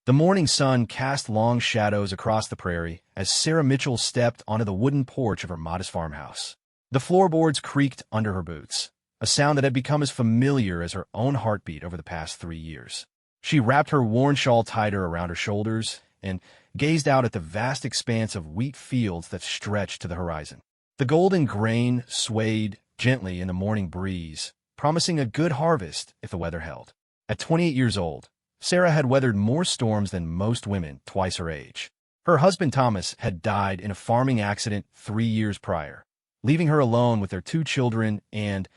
The morning sun cast long shadows across the prairie as Sarah Mitchell stepped onto the wooden porch of her modest farmhouse. The floorboards creaked under her boots, a sound that had become as familiar as her own heartbeat over the past 3 years. She wrapped her worn shawl tighter around her shoulders and gazed out at the vast expanse of wheat fields that stretched to the horizon. The golden grain swayed gently in the morning breeze, promising a good harvest if the weather held. At 28 years old, Sarah had weathered more storms than most women twice her age. Her husband Thomas had died in a farming accident 3 years prior, leaving her alone with their 2 children and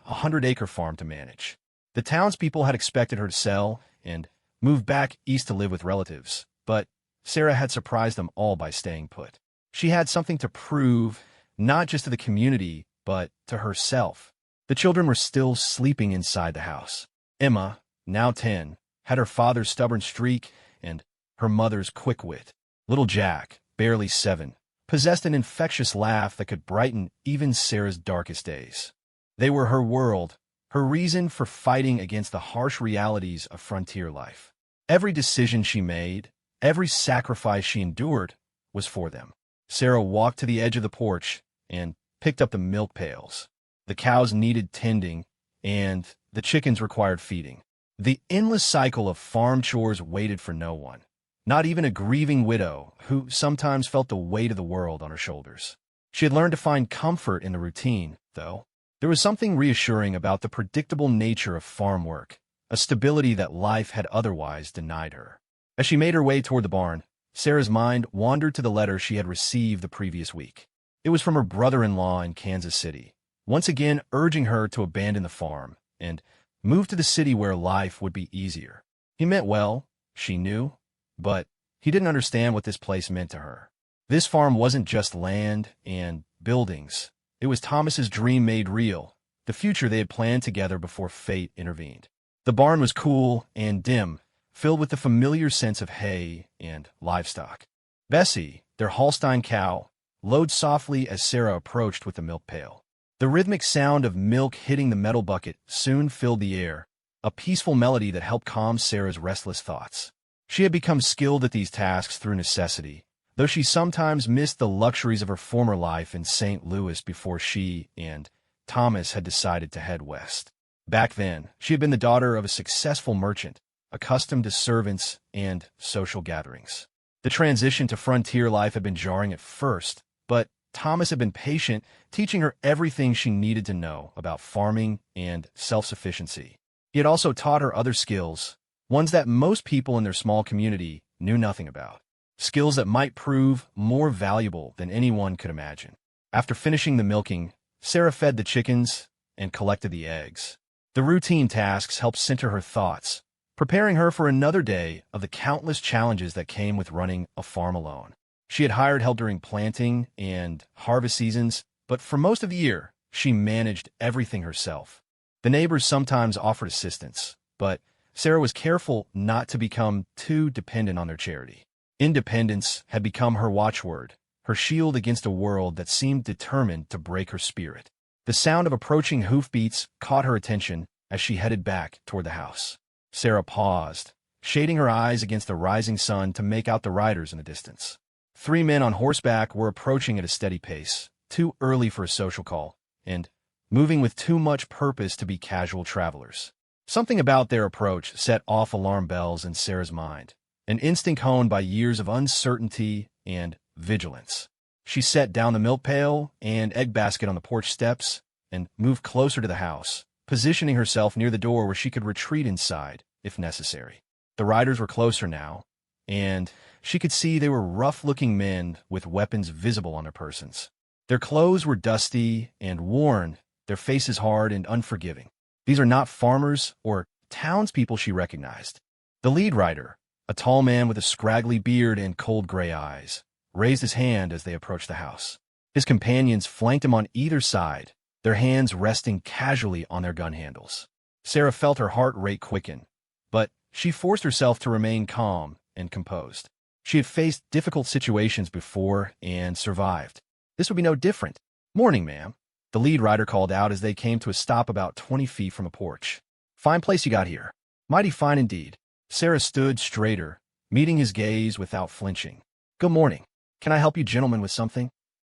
a 100-acre farm to manage. The townspeople had expected her to sell and move back east to live with relatives, but Sarah had surprised them all by staying put. She had something to prove, not just to the community, but to herself. The children were still sleeping inside the house. Emma, now 10, had her father's stubborn streak and her mother's quick wit. Little Jack, barely 7, possessed an infectious laugh that could brighten even Sarah's darkest days. They were her world, her reason for fighting against the harsh realities of frontier life. Every decision she made, every sacrifice she endured, was for them. Sarah walked to the edge of the porch and picked up the milk pails. The cows needed tending, and the chickens required feeding. The endless cycle of farm chores waited for no one, not even a grieving widow who sometimes felt the weight of the world on her shoulders. She had learned to find comfort in the routine, though. There was something reassuring about the predictable nature of farm work, a stability that life had otherwise denied her. As she made her way toward the barn, Sarah's mind wandered to the letter she had received the previous week. It was from her brother-in-law in Kansas City, once again urging her to abandon the farm and move to the city where life would be easier. He meant well, she knew, but he didn't understand what this place meant to her. This farm wasn't just land and buildings. It was Thomas's dream made real, the future they had planned together before fate intervened. The barn was cool and dim, filled with the familiar sense of hay and livestock. Bessie, their Holstein cow, lowed softly as Sarah approached with the milk pail. The rhythmic sound of milk hitting the metal bucket soon filled the air, a peaceful melody that helped calm Sarah's restless thoughts. She had become skilled at these tasks through necessity, though she sometimes missed the luxuries of her former life in St. Louis before she and Thomas had decided to head west. Back then, she had been the daughter of a successful merchant, accustomed to servants and social gatherings. The transition to frontier life had been jarring at first, but Thomas had been patient, teaching her everything she needed to know about farming and self-sufficiency. He had also taught her other skills, ones that most people in their small community knew nothing about. Skills that might prove more valuable than anyone could imagine. After finishing the milking, Sarah fed the chickens and collected the eggs. The routine tasks helped center her thoughts, preparing her for another day of the countless challenges that came with running a farm alone. She had hired help during planting and harvest seasons, but for most of the year, she managed everything herself. The neighbors sometimes offered assistance, but Sarah was careful not to become too dependent on their charity. Independence had become her watchword, her shield against a world that seemed determined to break her spirit. The sound of approaching hoofbeats caught her attention as she headed back toward the house. Sarah paused, shading her eyes against the rising sun to make out the riders in the distance. 3 men on horseback were approaching at a steady pace, too early for a social call, and moving with too much purpose to be casual travelers. Something about their approach set off alarm bells in Sarah's mind, an instinct honed by years of uncertainty and vigilance. She set down the milk pail and egg basket on the porch steps and moved closer to the house, positioning herself near the door where she could retreat inside if necessary. The riders were closer now, and she could see they were rough-looking men with weapons visible on their persons. Their clothes were dusty and worn, their faces hard and unforgiving. These are not farmers or townspeople she recognized. The lead rider, a tall man with a scraggly beard and cold gray eyes, raised his hand as they approached the house. His companions flanked him on either side, their hands resting casually on their gun handles. Sarah felt her heart rate quicken, but she forced herself to remain calm and composed. She had faced difficult situations before and survived. This would be no different. "Morning, ma'am," the lead rider called out as they came to a stop about 20 feet from a porch. "Fine place you got here." "Mighty fine indeed." Sarah stood straighter, meeting his gaze without flinching. "Good morning. Can I help you gentlemen with something?"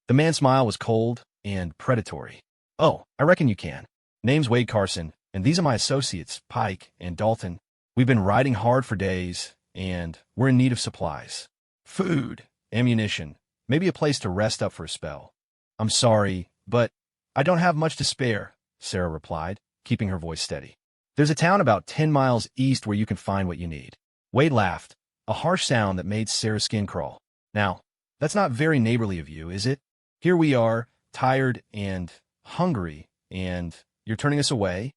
The man's smile was cold and predatory. "Oh, I reckon you can. Name's Wade Carson, and these are my associates, Pike and Dalton. We've been riding hard for days, and we're in need of supplies. Food, ammunition, maybe a place to rest up for a spell." "I'm sorry, but I don't have much to spare," Sarah replied, keeping her voice steady. "There's a town about 10 miles east where you can find what you need." Wade laughed, a harsh sound that made Sarah's skin crawl. "Now, that's not very neighborly of you, is it? Here we are, tired and hungry, and you're turning us away?"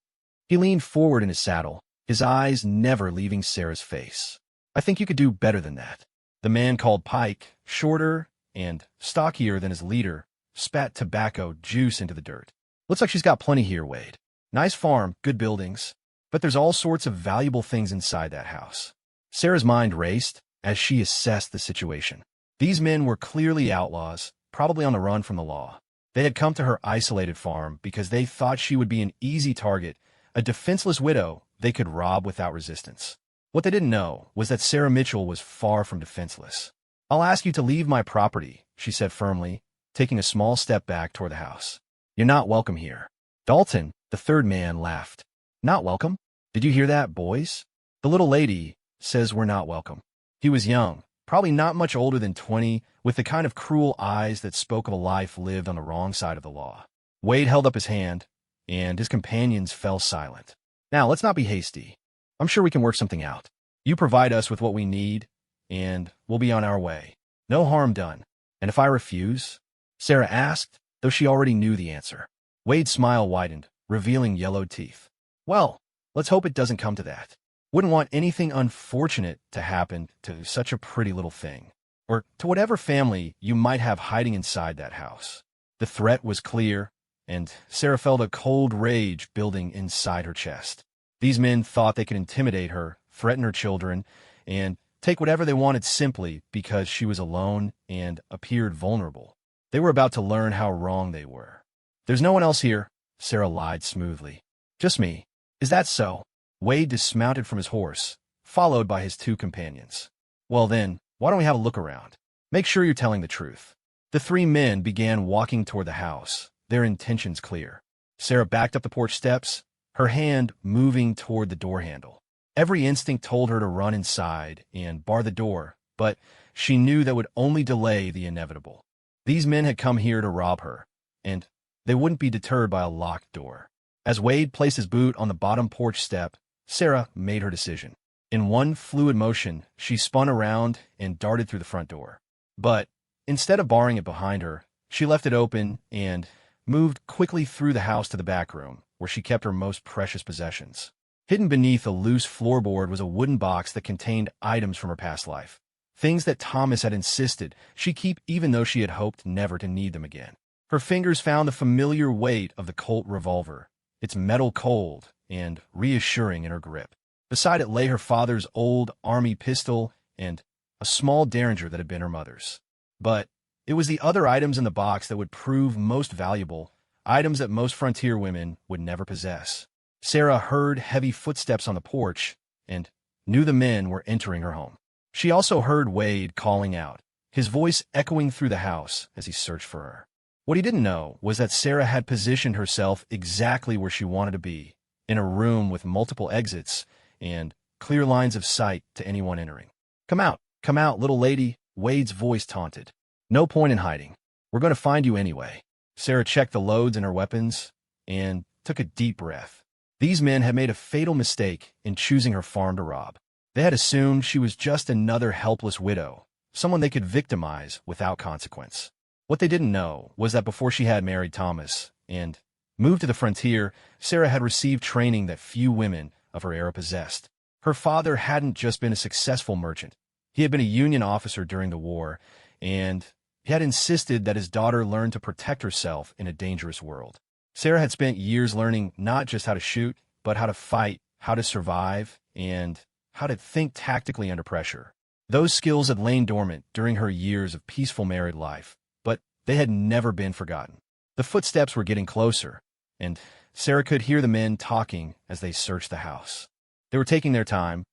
He leaned forward in his saddle, his eyes never leaving Sarah's face. "I think you could do better than that." The man called Pike, shorter and stockier than his leader, spat tobacco juice into the dirt. "Looks like she's got plenty here, Wade. Nice farm, good buildings, but there's all sorts of valuable things inside that house." Sarah's mind raced as she assessed the situation. These men were clearly outlaws, probably on the run from the law. They had come to her isolated farm because they thought she would be an easy target, a defenseless widow they could rob without resistance. What they didn't know was that Sarah Mitchell was far from defenseless. "I'll ask you to leave my property," she said firmly, taking a small step back toward the house. "You're not welcome here." Dalton, the third man, laughed. "Not welcome? Did you hear that, boys? The little lady says we're not welcome." He was young, probably not much older than 20, with the kind of cruel eyes that spoke of a life lived on the wrong side of the law. Wade held up his hand, and his companions fell silent. "Now, let's not be hasty. I'm sure we can work something out. You provide us with what we need, and we'll be on our way. No harm done. And if I refuse?" Sarah asked, though she already knew the answer. Wade's smile widened, revealing yellowed teeth. "Well, let's hope it doesn't come to that. Wouldn't want anything unfortunate to happen to such a pretty little thing, or to whatever family you might have hiding inside that house." The threat was clear, and Sarah felt a cold rage building inside her chest. These men thought they could intimidate her, threaten her children, and take whatever they wanted simply because she was alone and appeared vulnerable. They were about to learn how wrong they were. "There's no one else here," Sarah lied smoothly. "Just me." "Is that so?" Wade dismounted from his horse, followed by his two companions. "Well then, why don't we have a look around? Make sure you're telling the truth." The three men began walking toward the house, their intentions clear. Sarah backed up the porch steps, her hand moving toward the door handle. Every instinct told her to run inside and bar the door, but she knew that would only delay the inevitable. These men had come here to rob her, and they wouldn't be deterred by a locked door. As Wade placed his boot on the bottom porch step, Sarah made her decision. In one fluid motion, she spun around and darted through the front door. But instead of barring it behind her, she left it open and moved quickly through the house to the back room, where she kept her most precious possessions. Hidden beneath a loose floorboard was a wooden box that contained items from her past life. Things that Thomas had insisted she keep even though she had hoped never to need them again. Her fingers found the familiar weight of the Colt revolver, its metal cold and reassuring in her grip. Beside it lay her father's old army pistol and a small derringer that had been her mother's. But it was the other items in the box that would prove most valuable, items that most frontier women would never possess. Sarah heard heavy footsteps on the porch and knew the men were entering her home. She also heard Wade calling out, his voice echoing through the house as he searched for her. What he didn't know was that Sarah had positioned herself exactly where she wanted to be, in a room with multiple exits and clear lines of sight to anyone entering. Come out, little lady," Wade's voice taunted. "No point in hiding. We're going to find you anyway." Sarah checked the loads in her weapons and took a deep breath. These men had made a fatal mistake in choosing her farm to rob. They had assumed she was just another helpless widow, someone they could victimize without consequence. What they didn't know was that before she had married Thomas and moved to the frontier, Sarah had received training that few women of her era possessed. Her father hadn't just been a successful merchant. He had been a Union officer during the war, and he had insisted that his daughter learn to protect herself in a dangerous world. Sarah had spent years learning not just how to shoot, but how to fight, how to survive, and how to think tactically under pressure. Those skills had lain dormant during her years of peaceful married life, but they had never been forgotten. The footsteps were getting closer, and Sarah could hear the men talking as they searched the house. They were taking their time,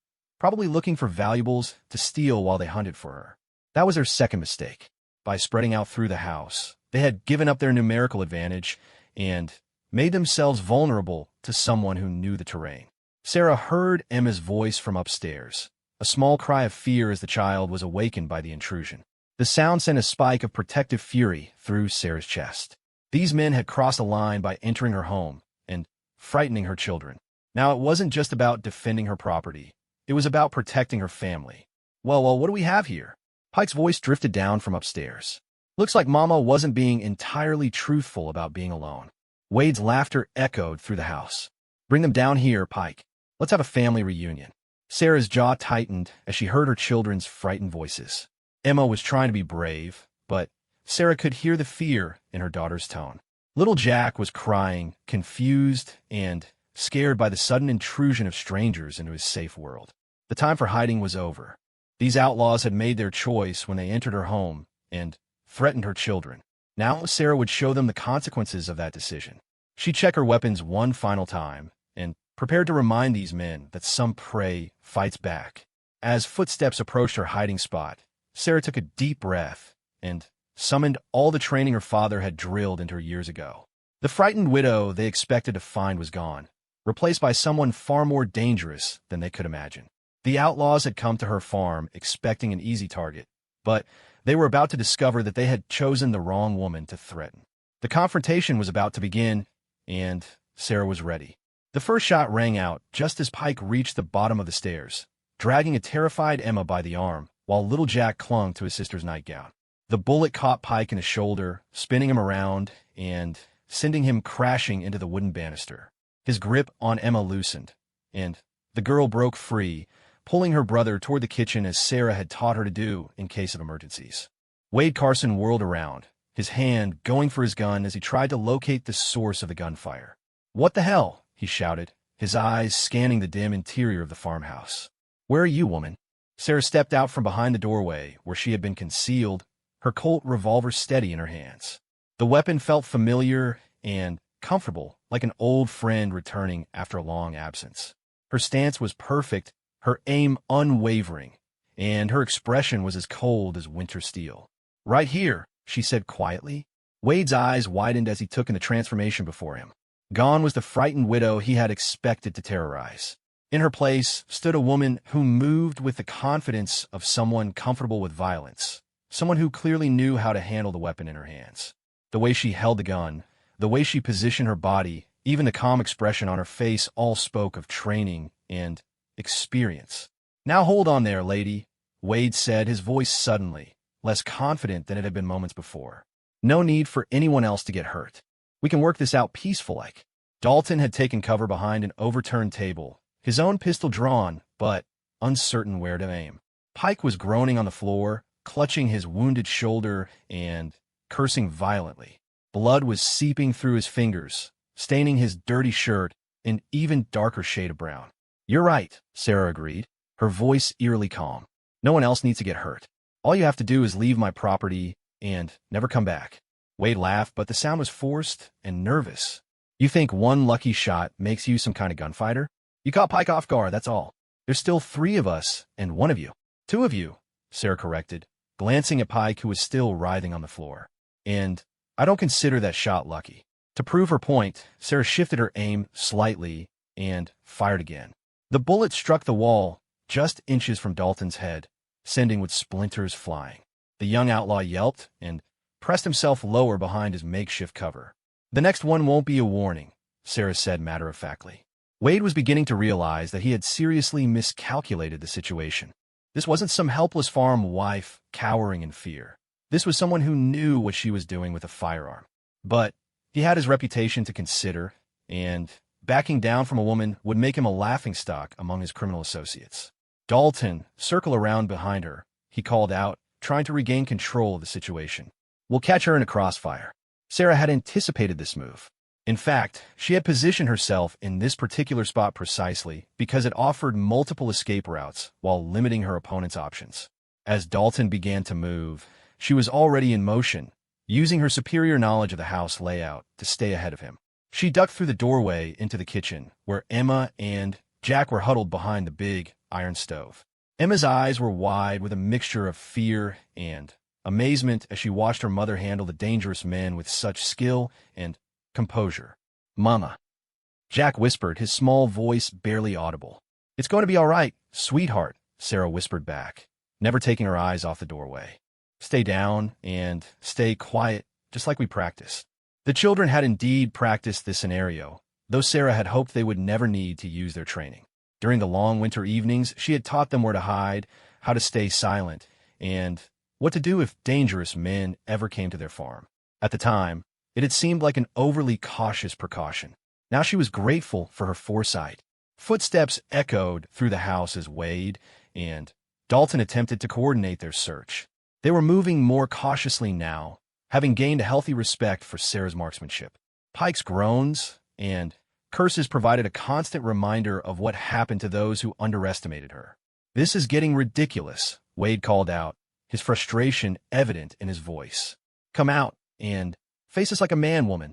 probably looking for valuables to steal while they hunted for her. That was their second mistake. By spreading out through the house, they had given up their numerical advantage and made themselves vulnerable to someone who knew the terrain. Sarah heard Emma's voice from upstairs, a small cry of fear as the child was awakened by the intrusion. The sound sent a spike of protective fury through Sarah's chest. These men had crossed a line by entering her home and frightening her children. Now it wasn't just about defending her property. It was about protecting her family. Well, what do we have here? Pike's voice drifted down from upstairs. Looks like Mama wasn't being entirely truthful about being alone. Wade's laughter echoed through the house. Bring them down here, Pike. Let's have a family reunion. Sarah's jaw tightened as she heard her children's frightened voices. Emma was trying to be brave, but Sarah could hear the fear in her daughter's tone. Little Jack was crying, confused and scared by the sudden intrusion of strangers into his safe world. The time for hiding was over. These outlaws had made their choice when they entered her home and threatened her children. Now Sarah would show them the consequences of that decision. She checked her weapons one final time and prepared to remind these men that some prey fights back. As footsteps approached her hiding spot, Sarah took a deep breath and summoned all the training her father had drilled into her years ago. The frightened widow they expected to find was gone, replaced by someone far more dangerous than they could imagine. The outlaws had come to her farm expecting an easy target, but they were about to discover that they had chosen the wrong woman to threaten. The confrontation was about to begin, and Sarah was ready. The first shot rang out just as Pike reached the bottom of the stairs, dragging a terrified Emma by the arm, while little Jack clung to his sister's nightgown. The bullet caught Pike in the shoulder, spinning him around and sending him crashing into the wooden banister. His grip on Emma loosened, and the girl broke free, pulling her brother toward the kitchen as Sarah had taught her to do in case of emergencies. Wade Carson whirled around, his hand going for his gun as he tried to locate the source of the gunfire. "What the hell?" he shouted, his eyes scanning the dim interior of the farmhouse. "Where are you, woman?" Sarah stepped out from behind the doorway where she had been concealed, her Colt revolver steady in her hands. The weapon felt familiar and comfortable, like an old friend returning after a long absence. Her stance was perfect, her aim unwavering, and her expression was as cold as winter steel. "Right here," she said quietly. Wade's eyes widened as he took in the transformation before him. Gone was the frightened widow he had expected to terrorize. In her place stood a woman who moved with the confidence of someone comfortable with violence, someone who clearly knew how to handle the weapon in her hands. The way she held the gun, the way she positioned her body, even the calm expression on her face all spoke of training and experience. "Now hold on there, lady," Wade said, his voice suddenly, less confident than it had been moments before. "No need for anyone else to get hurt. We can work this out peaceful-like." Dalton had taken cover behind an overturned table, his own pistol drawn, but uncertain where to aim. Pike was groaning on the floor, clutching his wounded shoulder and cursing violently. Blood was seeping through his fingers, staining his dirty shirt an even darker shade of brown. "You're right," Sarah agreed, her voice eerily calm. "No one else needs to get hurt. All you have to do is leave my property and never come back." Wade laughed, but the sound was forced and nervous. "You think one lucky shot makes you some kind of gunfighter? You caught Pike off guard, that's all. There's still 3 of us and 1 of you. 2 of you," Sarah corrected, glancing at Pike, who was still writhing on the floor. "And I don't consider that shot lucky." To prove her point, Sarah shifted her aim slightly and fired again. The bullet struck the wall just inches from Dalton's head, sending with splinters flying. The young outlaw yelped and pressed himself lower behind his makeshift cover. "The next one won't be a warning," Sarah said matter-of-factly. Wade was beginning to realize that he had seriously miscalculated the situation. This wasn't some helpless farm wife cowering in fear. This was someone who knew what she was doing with a firearm. But he had his reputation to consider, and backing down from a woman would make him a laughingstock among his criminal associates. "Dalton, circle around behind her," he called out, trying to regain control of the situation. "We'll catch her in a crossfire." Sarah had anticipated this move. In fact, she had positioned herself in this particular spot precisely because it offered multiple escape routes while limiting her opponent's options. As Dalton began to move, she was already in motion, using her superior knowledge of the house layout to stay ahead of him. She ducked through the doorway into the kitchen, where Emma and Jack were huddled behind the big iron stove. Emma's eyes were wide with a mixture of fear and amazement as she watched her mother handle the dangerous men with such skill and composure. "Mama," Jack whispered, his small voice barely audible. "It's going to be all right, sweetheart," Sarah whispered back, never taking her eyes off the doorway. "Stay down and stay quiet, just like we practiced." The children had indeed practiced this scenario, though Sarah had hoped they would never need to use their training. During the long winter evenings, she had taught them where to hide, how to stay silent, and what to do if dangerous men ever came to their farm. At the time, it had seemed like an overly cautious precaution. Now she was grateful for her foresight. Footsteps echoed through the house as Wade and Dalton attempted to coordinate their search. They were moving more cautiously now, having gained a healthy respect for Sarah's marksmanship. Pike's groans and curses provided a constant reminder of what happened to those who underestimated her. "This is getting ridiculous," Wade called out, his frustration evident in his voice. "Come out and face us like a man, woman."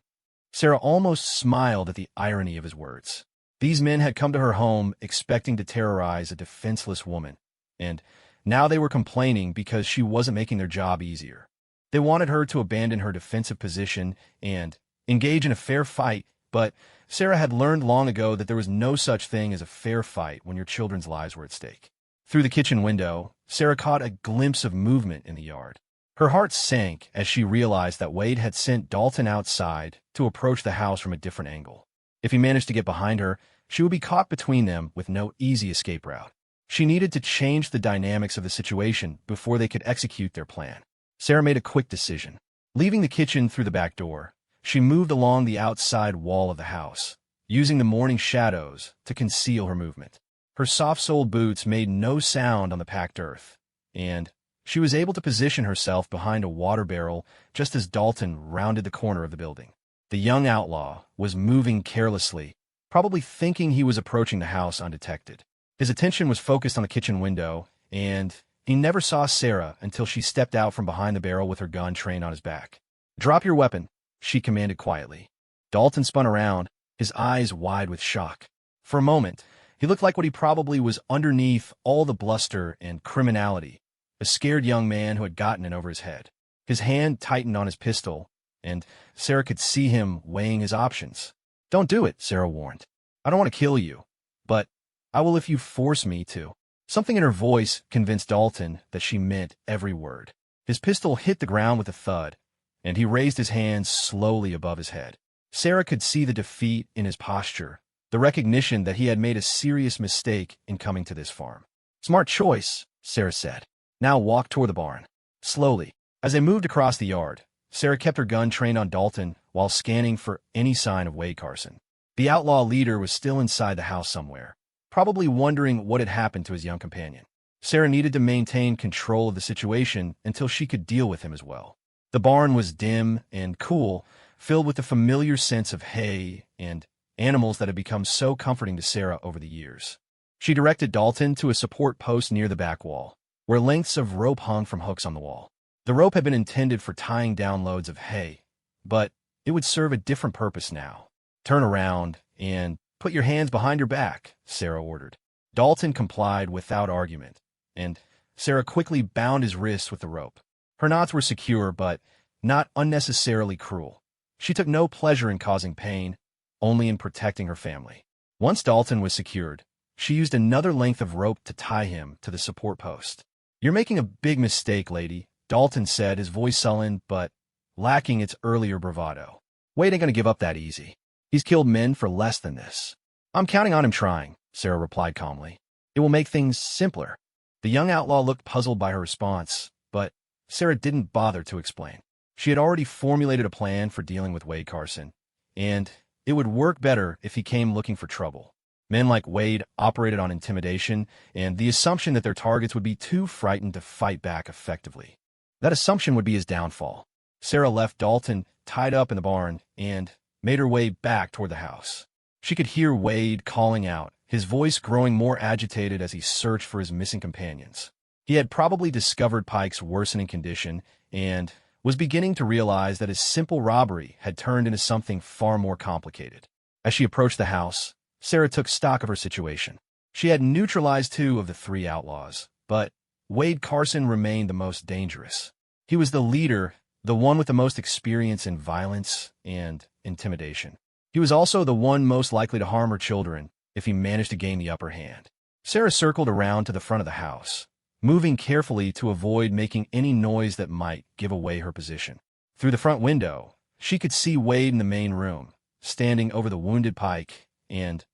Sarah almost smiled at the irony of his words. These men had come to her home expecting to terrorize a defenseless woman, and now they were complaining because she wasn't making their job easier. They wanted her to abandon her defensive position and engage in a fair fight, but Sarah had learned long ago that there was no such thing as a fair fight when your children's lives were at stake. Through the kitchen window, Sarah caught a glimpse of movement in the yard. Her heart sank as she realized that Wade had sent Dalton outside to approach the house from a different angle. If he managed to get behind her, she would be caught between them with no easy escape route. She needed to change the dynamics of the situation before they could execute their plan. Sarah made a quick decision. Leaving the kitchen through the back door, she moved along the outside wall of the house, using the morning shadows to conceal her movement. Her soft-soled boots made no sound on the packed earth, and she was able to position herself behind a water barrel just as Dalton rounded the corner of the building. The young outlaw was moving carelessly, probably thinking he was approaching the house undetected. His attention was focused on the kitchen window, and he never saw Sarah until she stepped out from behind the barrel with her gun trained on his back. "Drop your weapon," she commanded quietly. Dalton spun around, his eyes wide with shock. For a moment, he looked like what he probably was underneath all the bluster and criminality, a scared young man who had gotten in over his head. His hand tightened on his pistol, and Sarah could see him weighing his options. "Don't do it," Sarah warned. "I don't want to kill you, but I will if you force me to." Something in her voice convinced Dalton that she meant every word. His pistol hit the ground with a thud, and he raised his hands slowly above his head. Sarah could see the defeat in his posture, the recognition that he had made a serious mistake in coming to this farm. "Smart choice," Sarah said. "Now walk toward the barn." Slowly, as they moved across the yard, Sarah kept her gun trained on Dalton while scanning for any sign of Wade Carson. The outlaw leader was still inside the house somewhere, probably wondering what had happened to his young companion. Sarah needed to maintain control of the situation until she could deal with him as well. The barn was dim and cool, filled with the familiar sense of hay and animals that had become so comforting to Sarah over the years. She directed Dalton to a support post near the back wall, where lengths of rope hung from hooks on the wall. The rope had been intended for tying down loads of hay, but it would serve a different purpose now. "Turn around and put your hands behind your back," Sarah ordered. Dalton complied without argument, and Sarah quickly bound his wrists with the rope. Her knots were secure, but not unnecessarily cruel. She took no pleasure in causing pain, only in protecting her family. Once Dalton was secured, she used another length of rope to tie him to the support post. "You're making a big mistake, lady," Dalton said, his voice sullen but lacking its earlier bravado. "Wade ain't gonna give up that easy. He's killed men for less than this." "I'm counting on him trying," Sarah replied calmly. "It will make things simpler." The young outlaw looked puzzled by her response, but Sarah didn't bother to explain. She had already formulated a plan for dealing with Wade Carson, and it would work better if he came looking for trouble. Men like Wade operated on intimidation and the assumption that their targets would be too frightened to fight back effectively. That assumption would be his downfall. Sarah left Dalton tied up in the barn and made her way back toward the house. She could hear Wade calling out, his voice growing more agitated as he searched for his missing companions. He had probably discovered Pike's worsening condition and was beginning to realize that his simple robbery had turned into something far more complicated. As she approached the house, Sarah took stock of her situation. She had neutralized two of the three outlaws, but Wade Carson remained the most dangerous. He was the leader, the one with the most experience in violence and intimidation. He was also the one most likely to harm her children if he managed to gain the upper hand. Sarah circled around to the front of the house, moving carefully to avoid making any noise that might give away her position. Through the front window, she could see Wade in the main room, standing over the wounded Pike and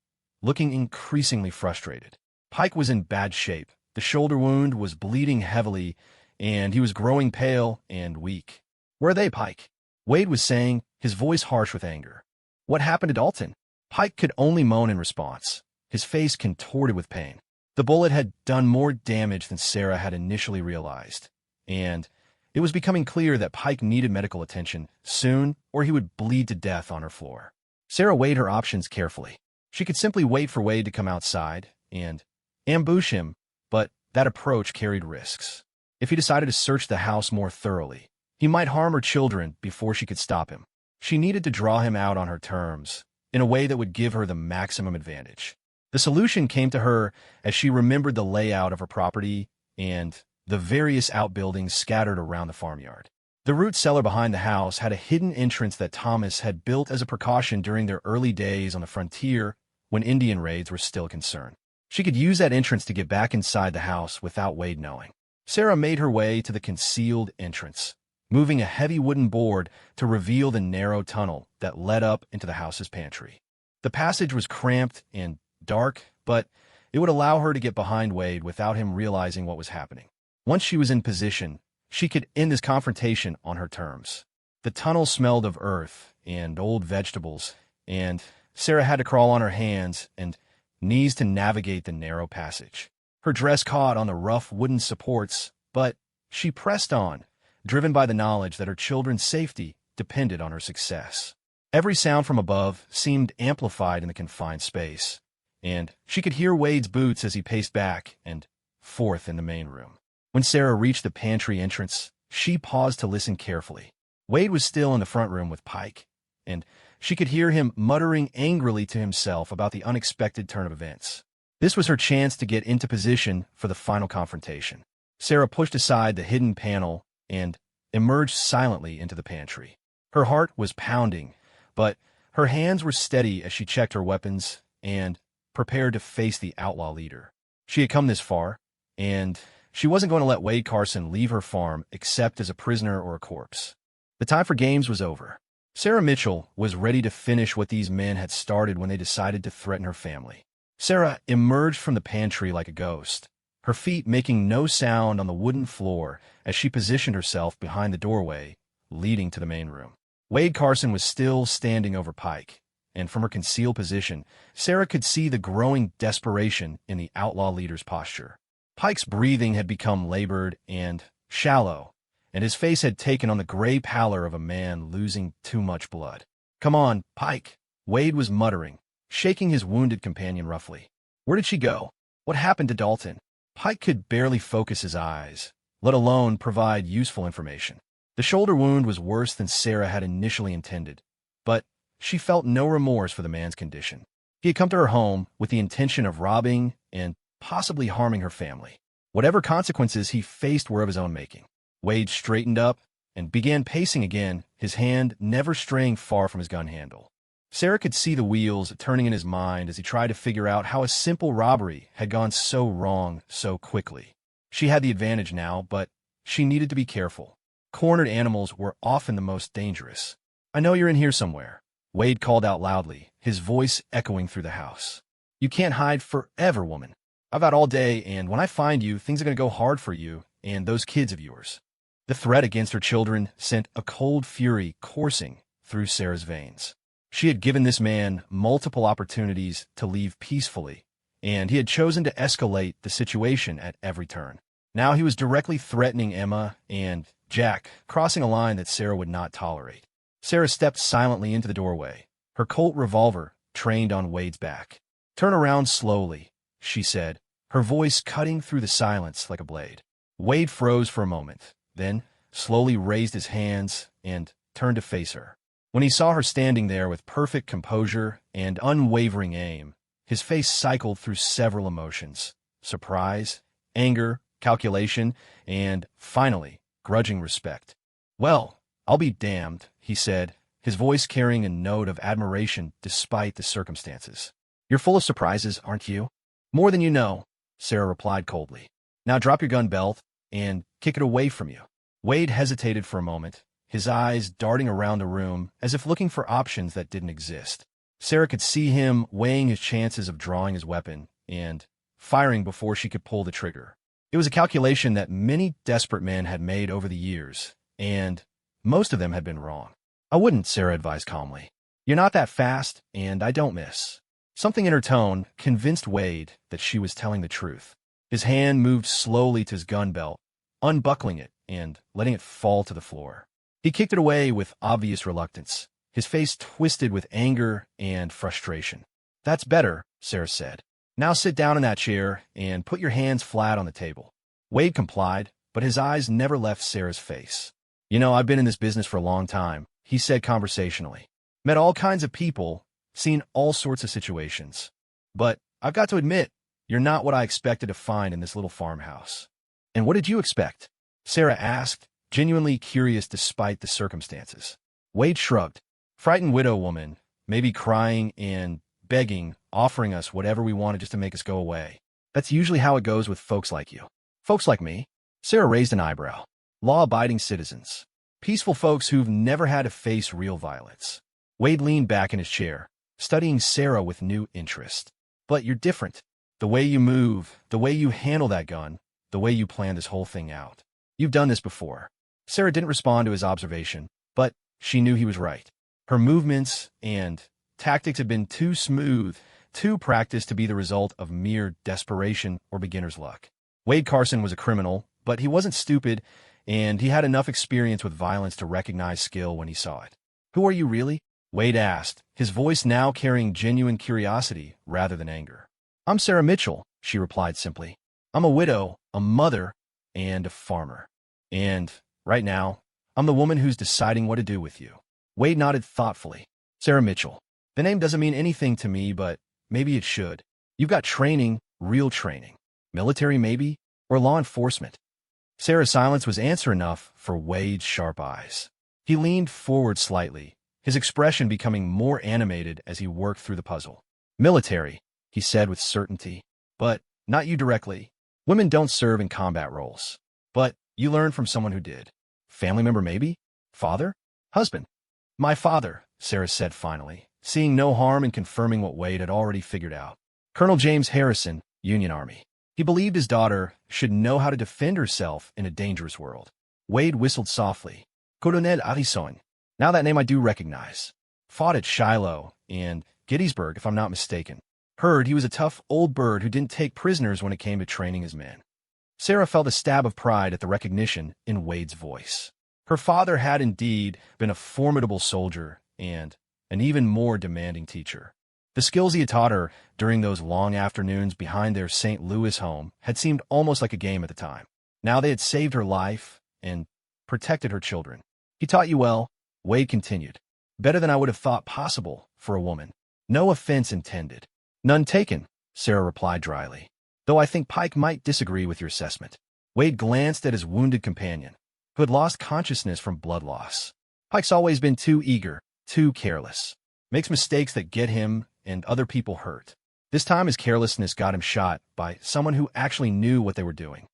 looking increasingly frustrated. Pike was in bad shape. The shoulder wound was bleeding heavily, and he was growing pale and weak. "Where are they, Pike?" Wade was saying, his voice harsh with anger. "What happened to Dalton?" Pike could only moan in response, his face contorted with pain. The bullet had done more damage than Sarah had initially realized, and it was becoming clear that Pike needed medical attention soon, or he would bleed to death on her floor. Sarah weighed her options carefully. She could simply wait for Wade to come outside and ambush him, but that approach carried risks. If he decided to search the house more thoroughly, he might harm her children before she could stop him. She needed to draw him out on her terms, in a way that would give her the maximum advantage. The solution came to her as she remembered the layout of her property and the various outbuildings scattered around the farmyard. The root cellar behind the house had a hidden entrance that Thomas had built as a precaution during their early days on the frontier when Indian raids were still a concern. She could use that entrance to get back inside the house without Wade knowing. Sarah made her way to the concealed entrance, moving a heavy wooden board to reveal the narrow tunnel that led up into the house's pantry. The passage was cramped and dark, but it would allow her to get behind Wade without him realizing what was happening. Once she was in position, she could end this confrontation on her terms. The tunnel smelled of earth and old vegetables, and Sarah had to crawl on her hands and knees to navigate the narrow passage. Her dress caught on the rough wooden supports, but she pressed on, driven by the knowledge that her children's safety depended on her success. Every sound from above seemed amplified in the confined space, and she could hear Wade's boots as he paced back and forth in the main room. When Sarah reached the pantry entrance, she paused to listen carefully. Wade was still in the front room with Pike, and she could hear him muttering angrily to himself about the unexpected turn of events. This was her chance to get into position for the final confrontation. Sarah pushed aside the hidden panel and emerged silently into the pantry. Her heart was pounding, but her hands were steady as she checked her weapons and prepared to face the outlaw leader. She had come this far, and she wasn't going to let Wade Carson leave her farm except as a prisoner or a corpse. The time for games was over. Sarah Mitchell was ready to finish what these men had started when they decided to threaten her family. Sarah emerged from the pantry like a ghost, her feet making no sound on the wooden floor as she positioned herself behind the doorway leading to the main room. Wade Carson was still standing over Pike, and from her concealed position, Sarah could see the growing desperation in the outlaw leader's posture. Pike's breathing had become labored and shallow, and his face had taken on the gray pallor of a man losing too much blood. "Come on, Pike," Wade was muttering, shaking his wounded companion roughly. "Where did she go? What happened to Dalton?" Pike could barely focus his eyes, let alone provide useful information. The shoulder wound was worse than Sarah had initially intended, but she felt no remorse for the man's condition. He had come to her home with the intention of robbing and possibly harming her family. Whatever consequences he faced were of his own making. Wade straightened up and began pacing again, his hand never straying far from his gun handle. Sarah could see the wheels turning in his mind as he tried to figure out how a simple robbery had gone so wrong so quickly. She had the advantage now, but she needed to be careful. Cornered animals were often the most dangerous. "I know you're in here somewhere," Wade called out loudly, his voice echoing through the house. "You can't hide forever, woman. I've out all day, and when I find you, things are going to go hard for you and those kids of yours." The threat against her children sent a cold fury coursing through Sarah's veins. She had given this man multiple opportunities to leave peacefully, and he had chosen to escalate the situation at every turn. Now he was directly threatening Emma and Jack, crossing a line that Sarah would not tolerate. Sarah stepped silently into the doorway, her Colt revolver trained on Wade's back. "Turn around slowly," she said, her voice cutting through the silence like a blade. Wade froze for a moment, then slowly raised his hands and turned to face her. When he saw her standing there with perfect composure and unwavering aim, His face cycled through several emotions: surprise, anger, calculation, and, finally, grudging respect. "Well, I'll be damned," he said, his voice carrying a note of admiration despite the circumstances. "You're full of surprises, aren't you?" "More than you know," Sarah replied coldly. "Now drop your gun belt and kick it away from you." Wade hesitated for a moment, his eyes darting around the room as if looking for options that didn't exist. Sarah could see him weighing his chances of drawing his weapon and firing before she could pull the trigger. It was a calculation that many desperate men had made over the years, and most of them had been wrong. "I wouldn't," Sarah advised calmly. "You're not that fast, and I don't miss." Something in her tone convinced Wade that she was telling the truth. His hand moved slowly to his gun belt, unbuckling it and letting it fall to the floor. He kicked it away with obvious reluctance, his face twisted with anger and frustration. "That's better," Sarah said. "Now sit down in that chair and put your hands flat on the table." Wade complied, but his eyes never left Sarah's face. "You know, I've been in this business for a long time," he said conversationally. "Met all kinds of people, seen all sorts of situations. But I've got to admit, you're not what I expected to find in this little farmhouse." "And what did you expect?" Sarah asked, genuinely curious despite the circumstances. Wade shrugged. "Frightened widow woman, maybe crying and begging, offering us whatever we wanted just to make us go away. That's usually how it goes with folks like you." "Folks like me?" Sarah raised an eyebrow. "Law-abiding citizens. Peaceful folks who've never had to face real violence." Wade leaned back in his chair, studying Sarah with new interest. "But you're different. The way you move, the way you handle that gun, the way you plan this whole thing out. You've done this before." Sarah didn't respond to his observation, but she knew he was right. Her movements and tactics had been too smooth, too practiced to be the result of mere desperation or beginner's luck. Wade Carson was a criminal, but he wasn't stupid, and he had enough experience with violence to recognize skill when he saw it. "Who are you really?" Wade asked, his voice now carrying genuine curiosity rather than anger. "I'm Sarah Mitchell," she replied simply. "I'm a widow, a mother, and a farmer. And, right now, I'm the woman who's deciding what to do with you." Wade nodded thoughtfully. "Sarah Mitchell. The name doesn't mean anything to me, but maybe it should. You've got training, real training. Military, maybe? Or law enforcement?" Sarah's silence was answer enough for Wade's sharp eyes. He leaned forward slightly, his expression becoming more animated as he worked through the puzzle. "Military," he said with certainty. "But not you directly. Women don't serve in combat roles. But you learned from someone who did. Family member maybe? Father? Husband?" "My father," Sarah said finally, seeing no harm in confirming what Wade had already figured out. "Colonel James Harrison, Union Army. He believed his daughter should know how to defend herself in a dangerous world." Wade whistled softly. "Colonel Harrison. Now that name I do recognize. Fought at Shiloh and Gettysburg, if I'm not mistaken. Heard he was a tough old bird who didn't take prisoners when it came to training his men." Sarah felt a stab of pride at the recognition in Wade's voice. Her father had indeed been a formidable soldier and an even more demanding teacher. The skills he had taught her during those long afternoons behind their St. Louis home had seemed almost like a game at the time. Now they had saved her life and protected her children. "He taught you well," Wade continued. "Better than I would have thought possible for a woman. No offense intended." "None taken," Sarah replied dryly. "Though I think Pike might disagree with your assessment." Wade glanced at his wounded companion, who had lost consciousness from blood loss. "Pike's always been too eager, too careless. Makes mistakes that get him and other people hurt. This time his carelessness got him shot by someone who actually knew what they were doing."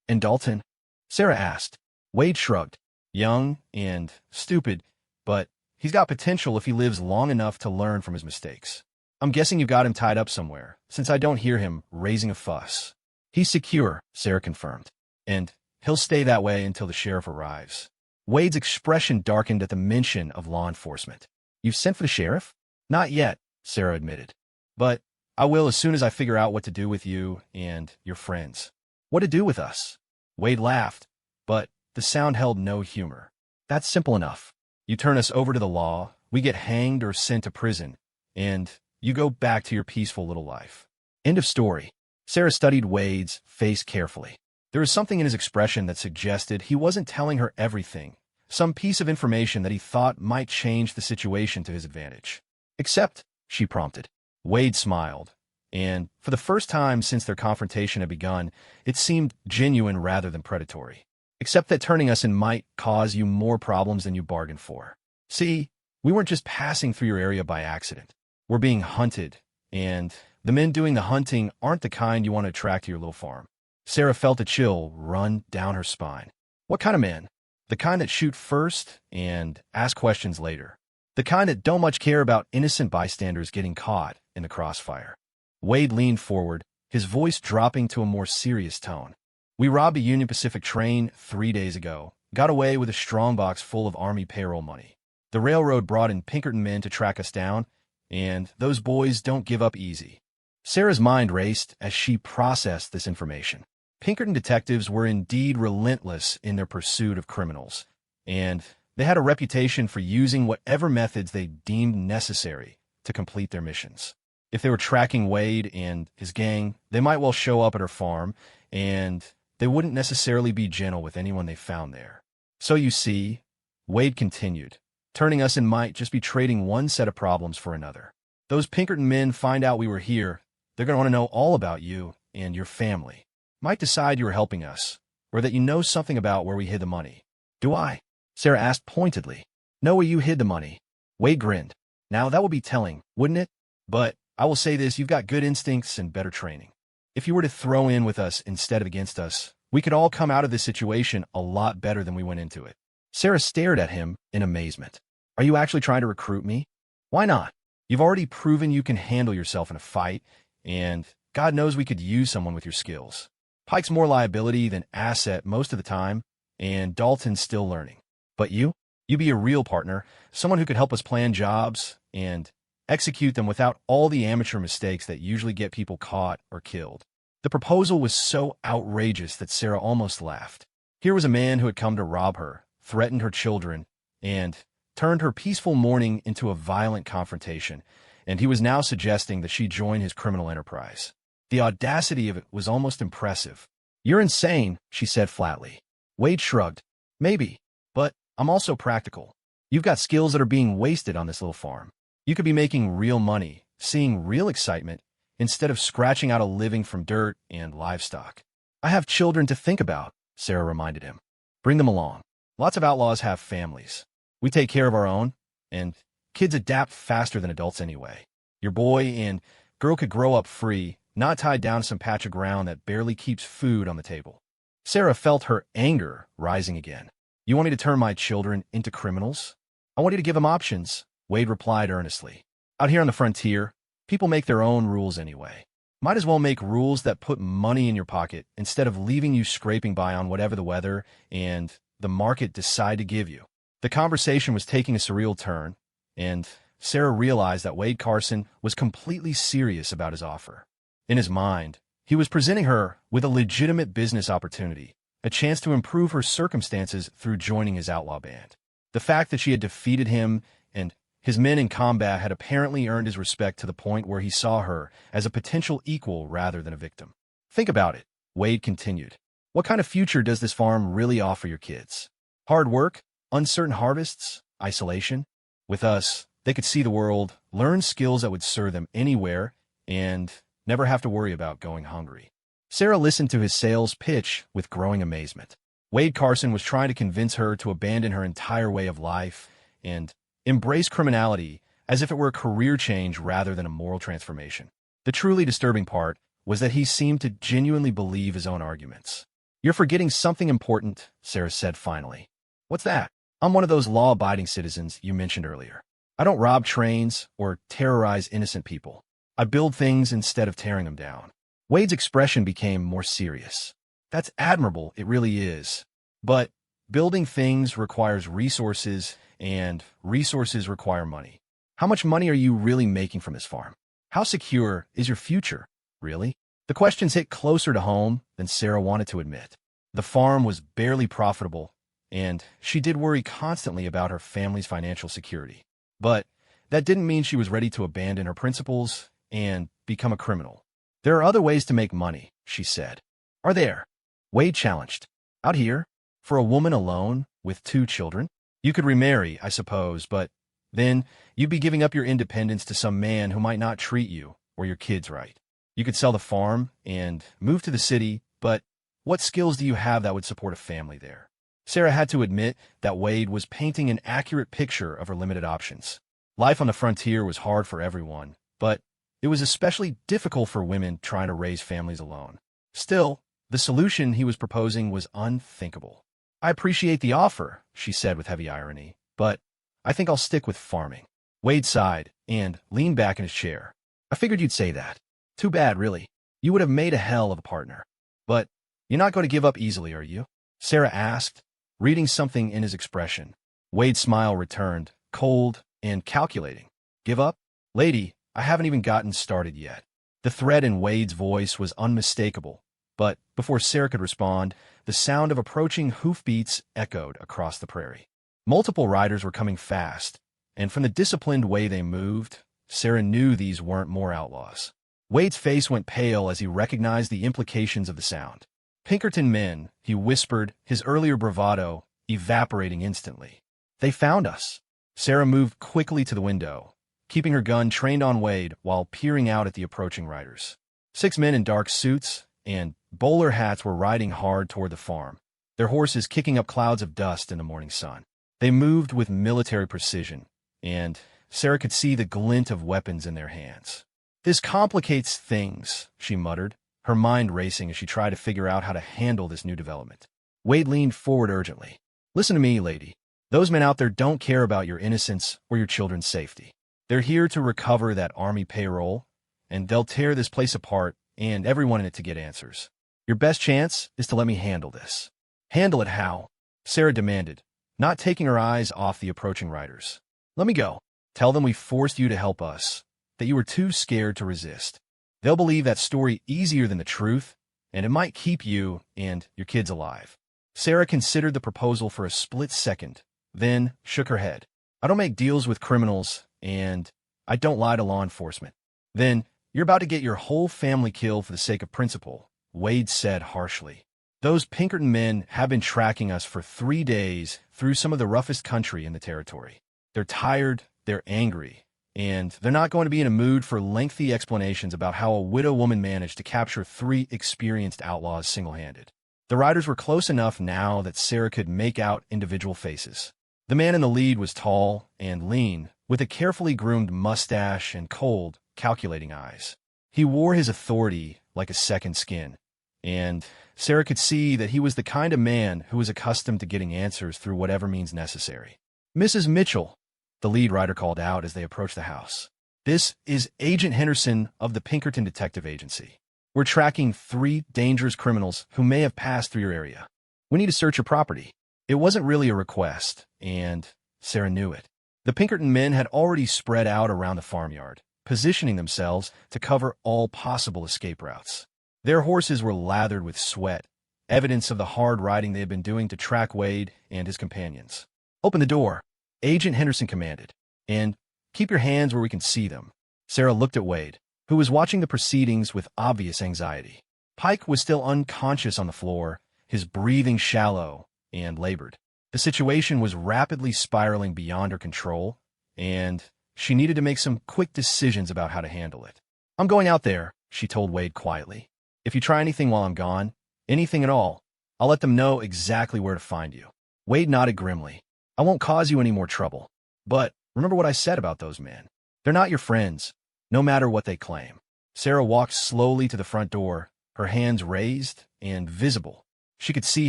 "And Dalton?" Sarah asked. Wade shrugged. "Young and stupid, but he's got potential if he lives long enough to learn from his mistakes. I'm guessing you've got him tied up somewhere, since I don't hear him raising a fuss." "He's secure," Sarah confirmed. "And he'll stay that way until the sheriff arrives." Wade's expression darkened at the mention of law enforcement. "You've sent for the sheriff?" "Not yet," Sarah admitted. "But I will as soon as I figure out what to do with you and your friends." "What to do with us?" Wade laughed, but the sound held no humor. "That's simple enough. You turn us over to the law, we get hanged or sent to prison, and you go back to your peaceful little life. End of story." Sarah studied Wade's face carefully. There was something in his expression that suggested he wasn't telling her everything, some piece of information that he thought might change the situation to his advantage. "Except," she prompted. Wade smiled, and for the first time since their confrontation had begun, it seemed genuine rather than predatory. Except that turning us in might cause you more problems than you bargained for. See, we weren't just passing through your area by accident. We're being hunted, and the men doing the hunting aren't the kind you want to attract to your little farm. Sarah felt a chill run down her spine. What kind of men? The kind that shoot first and ask questions later. The kind that don't much care about innocent bystanders getting caught in the crossfire. Wade leaned forward, his voice dropping to a more serious tone. We robbed a Union Pacific train 3 days ago, got away with a strongbox full of Army payroll money. The railroad brought in Pinkerton men to track us down, and those boys don't give up easy. Sarah's mind raced as she processed this information. Pinkerton detectives were indeed relentless in their pursuit of criminals, and they had a reputation for using whatever methods they deemed necessary to complete their missions. If they were tracking Wade and his gang, they might well show up at her farm, and they wouldn't necessarily be gentle with anyone they found there. So you see, Wade continued, turning us in might just be trading one set of problems for another. Those Pinkerton men find out we were here, they're going to want to know all about you and your family. Might decide you were helping us, or that you know something about where we hid the money. Do I? Sarah asked pointedly. Know where you hid the money. Wade grinned. Now that would be telling, wouldn't it? But I will say this, you've got good instincts and better training. If you were to throw in with us instead of against us, we could all come out of this situation a lot better than we went into it. Sarah stared at him in amazement. Are you actually trying to recruit me? Why not? You've already proven you can handle yourself in a fight, and God knows we could use someone with your skills. Pike's more liability than asset most of the time, and Dalton's still learning. But you'd be a real partner, someone who could help us plan jobs and execute them without all the amateur mistakes that usually get people caught or killed. The proposal was so outrageous that Sarah almost laughed. Here was a man who had come to rob her, threatened her children, and turned her peaceful morning into a violent confrontation, and he was now suggesting that she join his criminal enterprise. The audacity of it was almost impressive. You're insane, she said flatly. Wade shrugged. Maybe, but I'm also practical. You've got skills that are being wasted on this little farm. You could be making real money, seeing real excitement, instead of scratching out a living from dirt and livestock. I have children to think about, Sarah reminded him. Bring them along. Lots of outlaws have families. We take care of our own, and kids adapt faster than adults anyway. Your boy and girl could grow up free, not tied down to some patch of ground that barely keeps food on the table. Sarah felt her anger rising again. You want me to turn my children into criminals? I want you to give them options, Wade replied earnestly. Out here on the frontier, people make their own rules anyway. Might as well make rules that put money in your pocket instead of leaving you scraping by on whatever the weather and the market decide to give you. The conversation was taking a surreal turn, and Sarah realized that Wade Carson was completely serious about his offer. In his mind, he was presenting her with a legitimate business opportunity, a chance to improve her circumstances through joining his outlaw band. The fact that she had defeated him and his men in combat had apparently earned his respect to the point where he saw her as a potential equal rather than a victim. Think about it, Wade continued. What kind of future does this farm really offer your kids? Hard work, uncertain harvests, isolation? With us, they could see the world, learn skills that would serve them anywhere, and never have to worry about going hungry. Sarah listened to his sales pitch with growing amazement. Wade Carson was trying to convince her to abandon her entire way of life and embrace criminality as if it were a career change rather than a moral transformation. The truly disturbing part was that he seemed to genuinely believe his own arguments. You're forgetting something important, Sarah said finally. What's that? I'm one of those law-abiding citizens you mentioned earlier. I don't rob trains or terrorize innocent people. I build things instead of tearing them down. Wade's expression became more serious. That's admirable, it really is. But building things requires resources, and resources require money. How much money are you really making from this farm? How secure is your future, really? The questions hit closer to home than Sarah wanted to admit. The farm was barely profitable, and she did worry constantly about her family's financial security. But that didn't mean she was ready to abandon her principles and become a criminal. There are other ways to make money, she said. Are there? Wade challenged. Out here? For a woman alone, with 2 children? You could remarry, I suppose, but then you'd be giving up your independence to some man who might not treat you or your kids right. You could sell the farm and move to the city, but what skills do you have that would support a family there? Sarah had to admit that Wade was painting an accurate picture of her limited options. Life on the frontier was hard for everyone, but it was especially difficult for women trying to raise families alone. Still, the solution he was proposing was unthinkable. I appreciate the offer, she said with heavy irony, but I think I'll stick with farming. Wade sighed and leaned back in his chair. I figured you'd say that. Too bad, really. You would have made a hell of a partner. But you're not going to give up easily, are you? Sarah asked, reading something in his expression. Wade's smile returned, cold and calculating. Give up? Lady, I haven't even gotten started yet. The threat in Wade's voice was unmistakable, but before Sarah could respond, the sound of approaching hoofbeats echoed across the prairie. Multiple riders were coming fast, and from the disciplined way they moved, Sarah knew these weren't more outlaws. Wade's face went pale as he recognized the implications of the sound. Pinkerton men, he whispered, his earlier bravado evaporating instantly. They found us. Sarah moved quickly to the window, keeping her gun trained on Wade while peering out at the approaching riders. 6 men in dark suits and bowler hats were riding hard toward the farm, their horses kicking up clouds of dust in the morning sun. They moved with military precision, and Sarah could see the glint of weapons in their hands. This complicates things, she muttered, her mind racing as she tried to figure out how to handle this new development. Wade leaned forward urgently. Listen to me, lady. Those men out there don't care about your innocence or your children's safety. They're here to recover that army payroll, and they'll tear this place apart and everyone in it to get answers. Your best chance is to let me handle this. Handle it how? Sarah demanded, not taking her eyes off the approaching riders. Let me go. Tell them we forced you to help us, that you were too scared to resist. They'll believe that story easier than the truth, and it might keep you and your kids alive. Sarah considered the proposal for a split second, then shook her head. I don't make deals with criminals, and I don't lie to law enforcement. Then, you're about to get your whole family killed for the sake of principle, Wade said harshly. Those Pinkerton men have been tracking us for 3 days through some of the roughest country in the territory. They're tired, they're angry, and they're not going to be in a mood for lengthy explanations about how a widow woman managed to capture 3 experienced outlaws single-handed. The riders were close enough now that Sarah could make out individual faces. The man in the lead was tall and lean, with a carefully groomed mustache and cold, calculating eyes. He wore his authority like a second skin, and Sarah could see that he was the kind of man who was accustomed to getting answers through whatever means necessary. Mrs. Mitchell, the lead rider called out as they approached the house. This is Agent Henderson of the Pinkerton Detective Agency. We're tracking 3 dangerous criminals who may have passed through your area. We need to search your property. It wasn't really a request, and Sarah knew it. The Pinkerton men had already spread out around the farmyard, positioning themselves to cover all possible escape routes. Their horses were lathered with sweat, evidence of the hard riding they had been doing to track Wade and his companions. Open the door, Agent Henderson commanded, and keep your hands where we can see them. Sarah looked at Wade, who was watching the proceedings with obvious anxiety. Pike was still unconscious on the floor, his breathing shallow and labored. The situation was rapidly spiraling beyond her control, and she needed to make some quick decisions about how to handle it. I'm going out there, she told Wade quietly. If you try anything while I'm gone, anything at all, I'll let them know exactly where to find you. Wade nodded grimly. I won't cause you any more trouble. But remember what I said about those men. They're not your friends, no matter what they claim. Sarah walked slowly to the front door, her hands raised and visible. She could see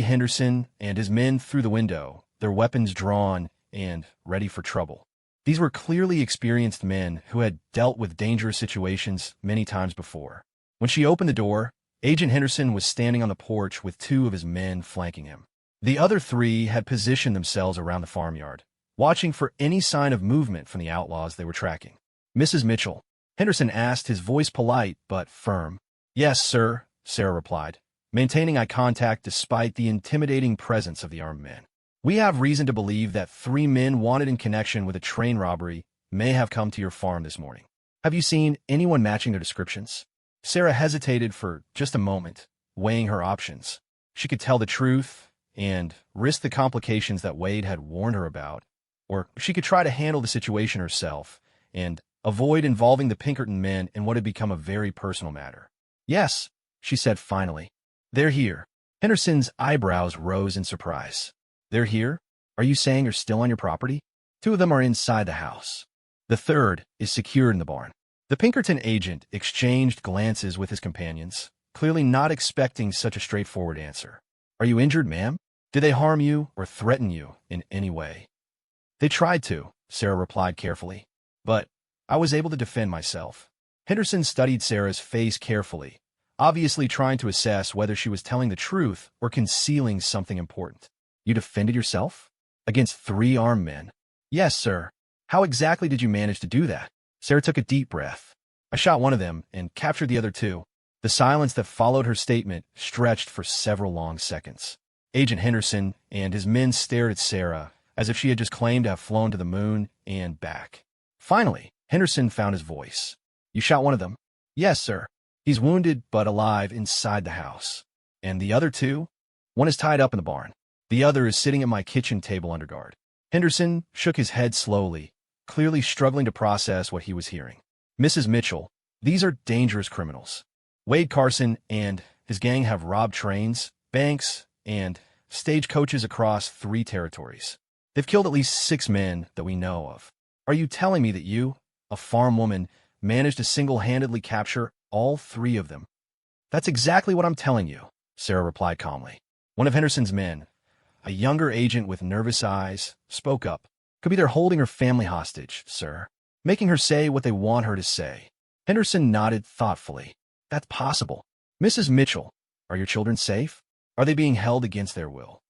Henderson and his men through the window, their weapons drawn and ready for trouble. These were clearly experienced men who had dealt with dangerous situations many times before. When she opened the door, Agent Henderson was standing on the porch with 2 of his men flanking him. The other 3 had positioned themselves around the farmyard, watching for any sign of movement from the outlaws they were tracking. Mrs. Mitchell, Henderson asked, his voice polite but firm. Yes, sir, Sarah replied, maintaining eye contact despite the intimidating presence of the armed men. We have reason to believe that 3 men wanted in connection with a train robbery may have come to your farm this morning. Have you seen anyone matching their descriptions? Sarah hesitated for just a moment, weighing her options. She could tell the truth and risk the complications that Wade had warned her about, or she could try to handle the situation herself and avoid involving the Pinkerton men in what had become a very personal matter. Yes, she said finally. They're here. Henderson's eyebrows rose in surprise. They're here? Are you saying they're still on your property? Two of them are inside the house. The third is secured in the barn. The Pinkerton agent exchanged glances with his companions, clearly not expecting such a straightforward answer. Are you injured, ma'am? Did they harm you or threaten you in any way? They tried to, Sarah replied carefully. But I was able to defend myself. Henderson studied Sarah's face carefully, obviously trying to assess whether she was telling the truth or concealing something important. You defended yourself? Against 3 armed men? Yes, sir. How exactly did you manage to do that? Sarah took a deep breath. I shot one of them and captured the other 2. The silence that followed her statement stretched for several long seconds. Agent Henderson and his men stared at Sarah as if she had just claimed to have flown to the moon and back. Finally, Henderson found his voice. You shot one of them? Yes, sir. He's wounded but alive inside the house. And the other 2? One is tied up in the barn. The other is sitting at my kitchen table under guard. Henderson shook his head slowly, clearly struggling to process what he was hearing. Mrs. Mitchell, these are dangerous criminals. Wade Carson and his gang have robbed trains, banks, and stagecoaches across 3 territories. They've killed at least 6 men that we know of. Are you telling me that you, a farm woman, managed to single-handedly capture all 3 of them? That's exactly what I'm telling you, Sarah replied calmly. One of Henderson's men, a younger agent with nervous eyes, spoke up. Could be they're holding her family hostage, sir, making her say what they want her to say. Henderson nodded thoughtfully. That's possible. Mrs. Mitchell, are your children safe? Are they being held against their will?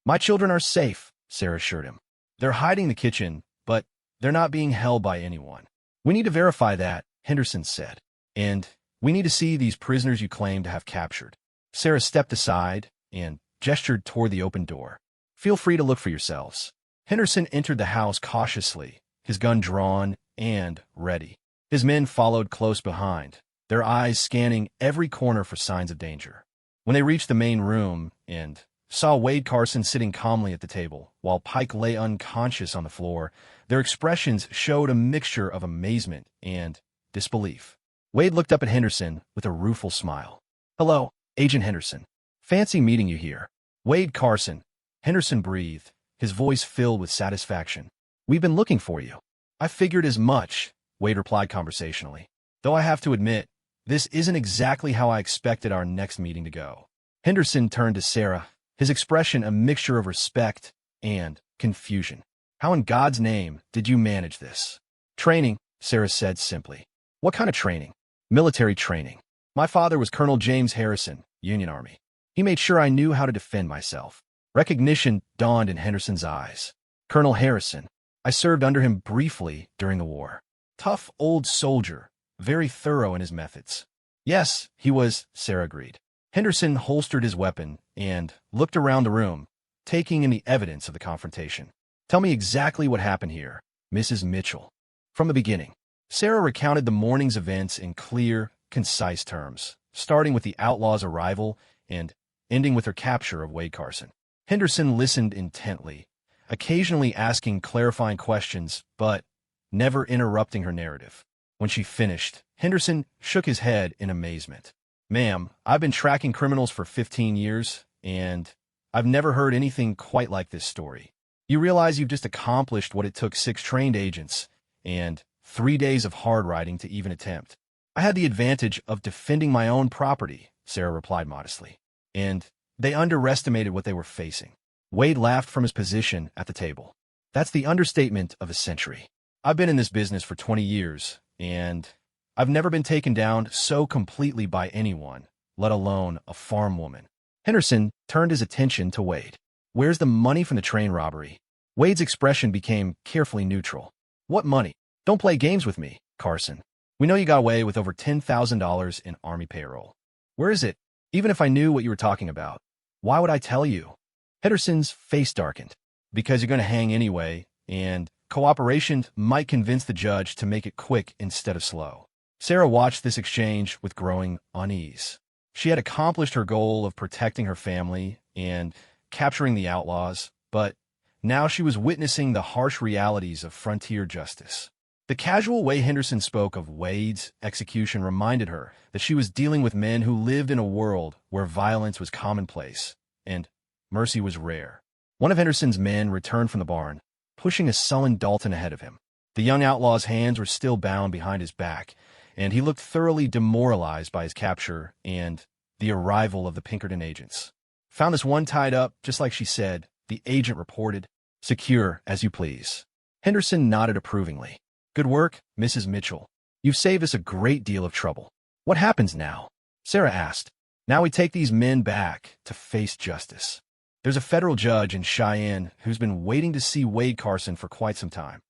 My children are safe, Sarah assured him. They're hiding in the kitchen, but they're not being held by anyone. We need to verify that, Henderson said. And we need to see these prisoners you claim to have captured. Sarah stepped aside and gestured toward the open door. Feel free to look for yourselves. Henderson entered the house cautiously, his gun drawn and ready. His men followed close behind, their eyes scanning every corner for signs of danger. When they reached the main room and saw Wade Carson sitting calmly at the table, while Pike lay unconscious on the floor, their expressions showed a mixture of amazement and disbelief. Wade looked up at Henderson with a rueful smile. Hello, Agent Henderson. Fancy meeting you here. Wade Carson. Henderson breathed, his voice filled with satisfaction. We've been looking for you. I figured as much, Wade replied conversationally. Though I have to admit, this isn't exactly how I expected our next meeting to go. Henderson turned to Sarah, his expression a mixture of respect and confusion. How in God's name did you manage this? Training, Sarah said simply. What kind of training? Military training. My father was Colonel James Harrison, Union Army. He made sure I knew how to defend myself. Recognition dawned in Henderson's eyes. Colonel Harrison. I served under him briefly during the war. Tough old soldier, very thorough in his methods. Yes, he was, Sarah agreed. Henderson holstered his weapon and looked around the room, taking in the evidence of the confrontation. Tell me exactly what happened here, Mrs. Mitchell. From the beginning, Sarah recounted the morning's events in clear, concise terms, starting with the Outlaws' arrival and ending with her capture of Wade Carson. Henderson listened intently, occasionally asking clarifying questions, but never interrupting her narrative. When she finished, Henderson shook his head in amazement. Ma'am, I've been tracking criminals for 15 years, and I've never heard anything quite like this story. You realize you've just accomplished what it took 6 trained agents and 3 days of hard riding to even attempt. I had the advantage of defending my own property, Sarah replied modestly, and they underestimated what they were facing. Wade laughed from his position at the table. That's the understatement of a century. I've been in this business for 20 years, and I've never been taken down so completely by anyone, let alone a farm woman. Henderson turned his attention to Wade. Where's the money from the train robbery? Wade's expression became carefully neutral. What money? Don't play games with me, Carson. We know you got away with over $10,000 in Army payroll. Where is it? Even if I knew what you were talking about, why would I tell you? Henderson's face darkened. Because you're going to hang anyway, and cooperation might convince the judge to make it quick instead of slow. Sarah watched this exchange with growing unease. She had accomplished her goal of protecting her family and capturing the outlaws, but now she was witnessing the harsh realities of frontier justice. The casual way Henderson spoke of Wade's execution reminded her that she was dealing with men who lived in a world where violence was commonplace and mercy was rare. One of Henderson's men returned from the barn, pushing a sullen Dalton ahead of him. The young outlaw's hands were still bound behind his back, and he looked thoroughly demoralized by his capture and the arrival of the Pinkerton agents. "Found this one tied up, just like she said," the agent reported. "Secure, as you please." Henderson nodded approvingly. "Good work, Mrs. Mitchell. You've saved us a great deal of trouble." "What happens now?" Sarah asked. "Now we take these men back to face justice. There's a federal judge in Cheyenne who's been waiting to see Wade Carson for quite some time."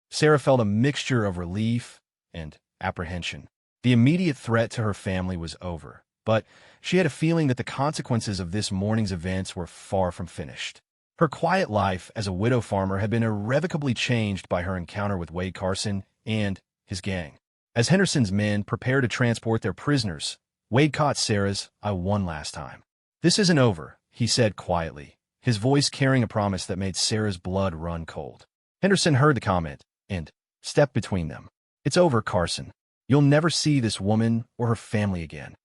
Sarah felt a mixture of relief and apprehension. The immediate threat to her family was over, but she had a feeling that the consequences of this morning's events were far from finished. Her quiet life as a widow farmer had been irrevocably changed by her encounter with Wade Carson and his gang. As Henderson's men prepared to transport their prisoners, Wade caught Sarah's "I won last time." "This isn't over," he said quietly, his voice carrying a promise that made Sarah's blood run cold. Henderson heard the comment and stepped between them. "It's over, Carson. You'll never see this woman or her family again."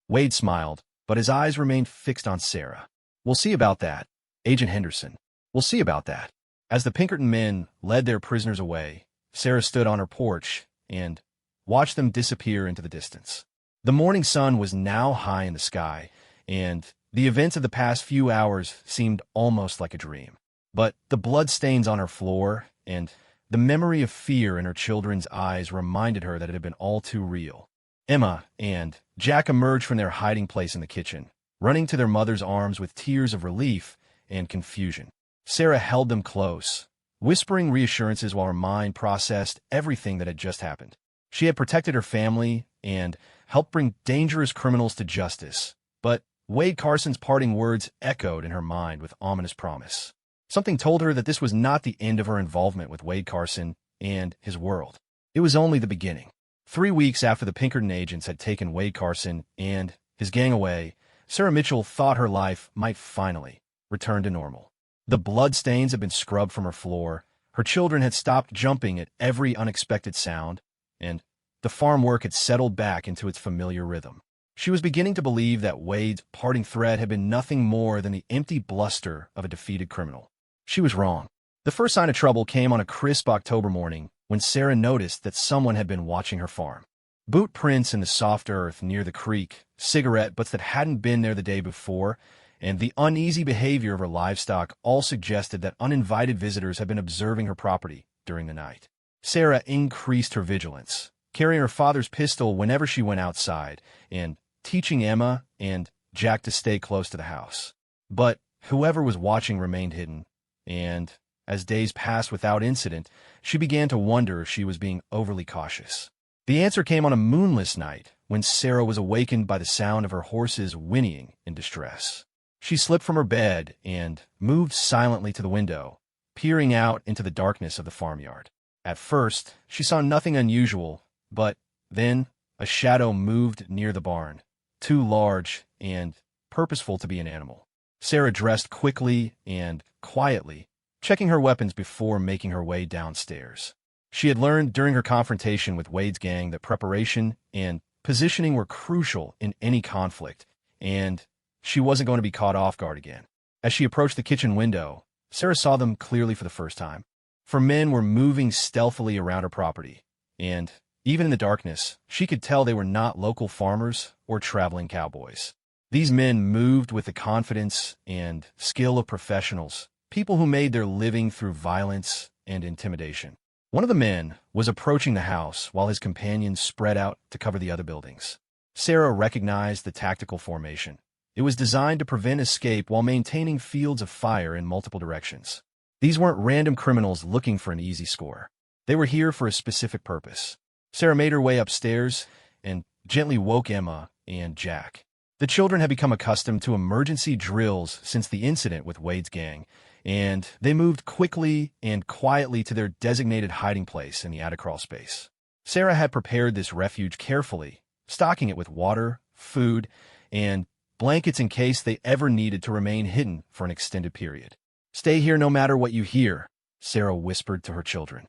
Wade smiled, but his eyes remained fixed on Sarah. "We'll see about that, Agent Henderson. We'll see about that." As the Pinkerton men led their prisoners away, Sarah stood on her porch and watched them disappear into the distance. The morning sun was now high in the sky, and the events of the past few hours seemed almost like a dream. But the bloodstains on her floor and the memory of fear in her children's eyes reminded her that it had been all too real. Emma and Jack emerged from their hiding place in the kitchen, running to their mother's arms with tears of relief and confusion. Sarah held them close, whispering reassurances while her mind processed everything that had just happened. She had protected her family and helped bring dangerous criminals to justice, but Wade Carson's parting words echoed in her mind with ominous promise. Something told her that this was not the end of her involvement with Wade Carson and his world. It was only the beginning. 3 weeks after the Pinkerton agents had taken Wade Carson and his gang away, Sarah Mitchell thought her life might finally return to normal. The bloodstains had been scrubbed from her floor, her children had stopped jumping at every unexpected sound, and the farm work had settled back into its familiar rhythm. She was beginning to believe that Wade's parting threat had been nothing more than the empty bluster of a defeated criminal. She was wrong. The first sign of trouble came on a crisp October morning when Sarah noticed that someone had been watching her farm. Boot prints in the soft earth near the creek, cigarette butts that hadn't been there the day before, and the uneasy behavior of her livestock all suggested that uninvited visitors had been observing her property during the night. Sarah increased her vigilance, carrying her father's pistol whenever she went outside, and teaching Emma and Jack to stay close to the house. But whoever was watching remained hidden, and as days passed without incident, she began to wonder if she was being overly cautious. The answer came on a moonless night when Sarah was awakened by the sound of her horses whinnying in distress. She slipped from her bed and moved silently to the window, peering out into the darkness of the farmyard. At first, she saw nothing unusual, but then a shadow moved near the barn, too large and purposeful to be an animal. Sarah dressed quickly and quietly, checking her weapons before making her way downstairs. She had learned during her confrontation with Wade's gang that preparation and positioning were crucial in any conflict, and she wasn't going to be caught off guard again. As she approached the kitchen window, Sarah saw them clearly for the first time. 4 men were moving stealthily around her property, and even in the darkness, she could tell they were not local farmers or traveling cowboys. These men moved with the confidence and skill of professionals, people who made their living through violence and intimidation. One of the men was approaching the house while his companions spread out to cover the other buildings. Sarah recognized the tactical formation. It was designed to prevent escape while maintaining fields of fire in multiple directions. These weren't random criminals looking for an easy score. They were here for a specific purpose. Sarah made her way upstairs and gently woke Emma and Jack. The children had become accustomed to emergency drills since the incident with Wade's gang, and they moved quickly and quietly to their designated hiding place in the attic crawl space. Sarah had prepared this refuge carefully, stocking it with water, food, and blankets in case they ever needed to remain hidden for an extended period. "Stay here no matter what you hear," Sarah whispered to her children.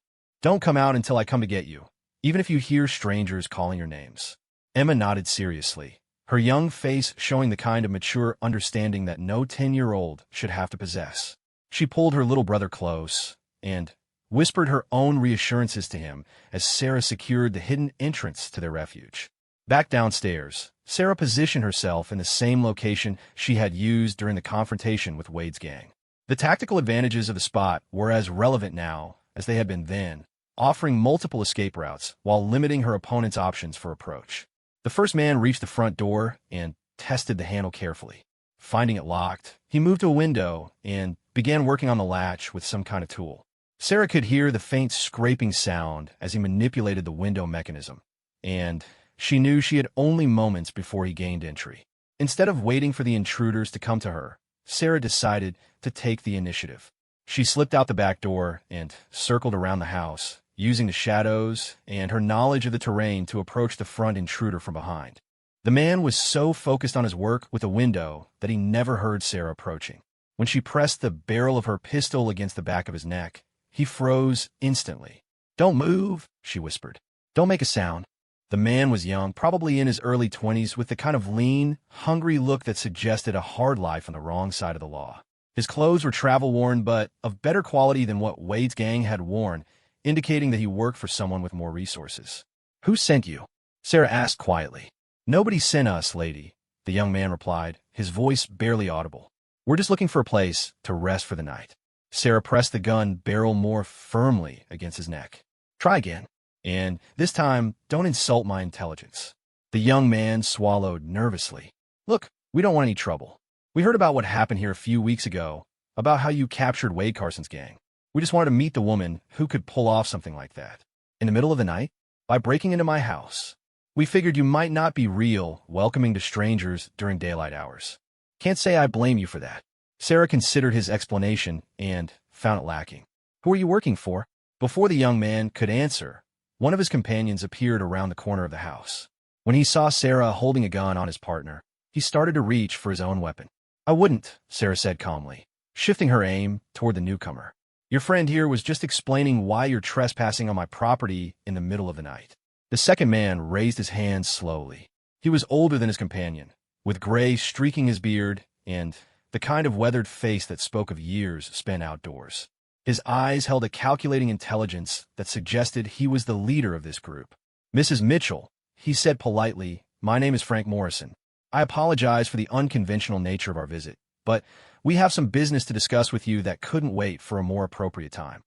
Don't come out until I come to get you, even if you hear strangers calling your names." Emma nodded seriously, her young face showing the kind of mature understanding that no 10-year-old should have to possess. She pulled her little brother close and whispered her own reassurances to him as Sarah secured the hidden entrance to their refuge. Back downstairs, Sarah positioned herself in the same location she had used during the confrontation with Wade's gang. The tactical advantages of the spot were as relevant now as they had been then, offering multiple escape routes while limiting her opponent's options for approach. The first man reached the front door and tested the handle carefully. Finding it locked, he moved to a window and began working on the latch with some kind of tool. Sarah could hear the faint scraping sound as he manipulated the window mechanism, and she knew she had only moments before he gained entry. Instead of waiting for the intruders to come to her, Sarah decided to take the initiative. She slipped out the back door and circled around the house, using the shadows and her knowledge of the terrain to approach the front intruder from behind. The man was so focused on his work with the window that he never heard Sarah approaching. When she pressed the barrel of her pistol against the back of his neck, he froze instantly. "Don't move," she whispered. "Don't make a sound." The man was young, probably in his early 20s, with the kind of lean, hungry look that suggested a hard life on the wrong side of the law. His clothes were travel-worn, but of better quality than what Wade's gang had worn, indicating that he worked for someone with more resources. "Who sent you?" Sarah asked quietly. "Nobody sent us, lady," the young man replied, his voice barely audible. "We're just looking for a place to rest for the night." Sarah pressed the gun barrel more firmly against his neck. "Try again. And this time, don't insult my intelligence." The young man swallowed nervously. "Look, we don't want any trouble. We heard about what happened here a few weeks ago, about how you captured Wade Carson's gang. We just wanted to meet the woman who could pull off something like that. In the middle of the night? By breaking into my house. We figured you might not be real, welcoming to strangers during daylight hours. Can't say I blame you for that." Sarah considered his explanation and found it lacking. "Who are you working for?" Before the young man could answer, one of his companions appeared around the corner of the house. When he saw Sarah holding a gun on his partner, he started to reach for his own weapon. "I wouldn't," Sarah said calmly, shifting her aim toward the newcomer. "Your friend here was just explaining why you're trespassing on my property in the middle of the night." The second man raised his hand slowly. He was older than his companion, with gray streaking his beard and the kind of weathered face that spoke of years spent outdoors. His eyes held a calculating intelligence that suggested he was the leader of this group. "Mrs. Mitchell," he said politely, "my name is Frank Morrison. I apologize for the unconventional nature of our visit, but we have some business to discuss with you that couldn't wait for a more appropriate time."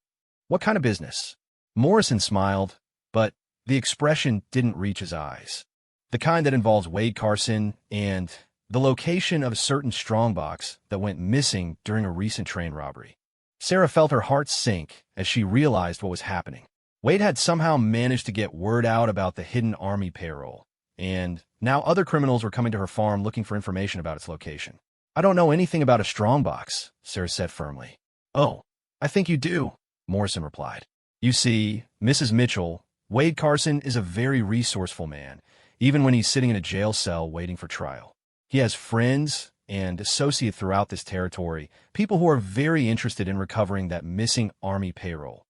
"What kind of business?" Morrison smiled, but the expression didn't reach his eyes. "The kind that involves Wade Carson and the location of a certain strongbox that went missing during a recent train robbery." Sarah felt her heart sink as she realized what was happening. Wade had somehow managed to get word out about the hidden army payroll, and now other criminals were coming to her farm looking for information about its location. "I don't know anything about a strongbox," Sarah said firmly. "Oh, I think you do," Morrison replied. "You see, Mrs. Mitchell, Wade Carson is a very resourceful man, even when he's sitting in a jail cell waiting for trial. He has friends and associates throughout this territory, people who are very interested in recovering that missing army payroll.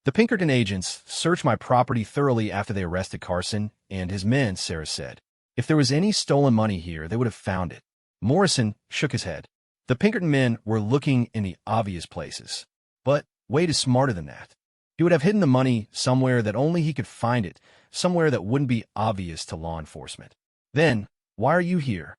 The Pinkerton agents searched my property thoroughly after they arrested Carson and his men," Sarah said. "If there was any stolen money here, they would have found it." Morrison shook his head. "The Pinkerton men were looking in the obvious places. But Wade is smarter than that. He would have hidden the money somewhere that only he could find it, somewhere that wouldn't be obvious to law enforcement. Then, why are you here?"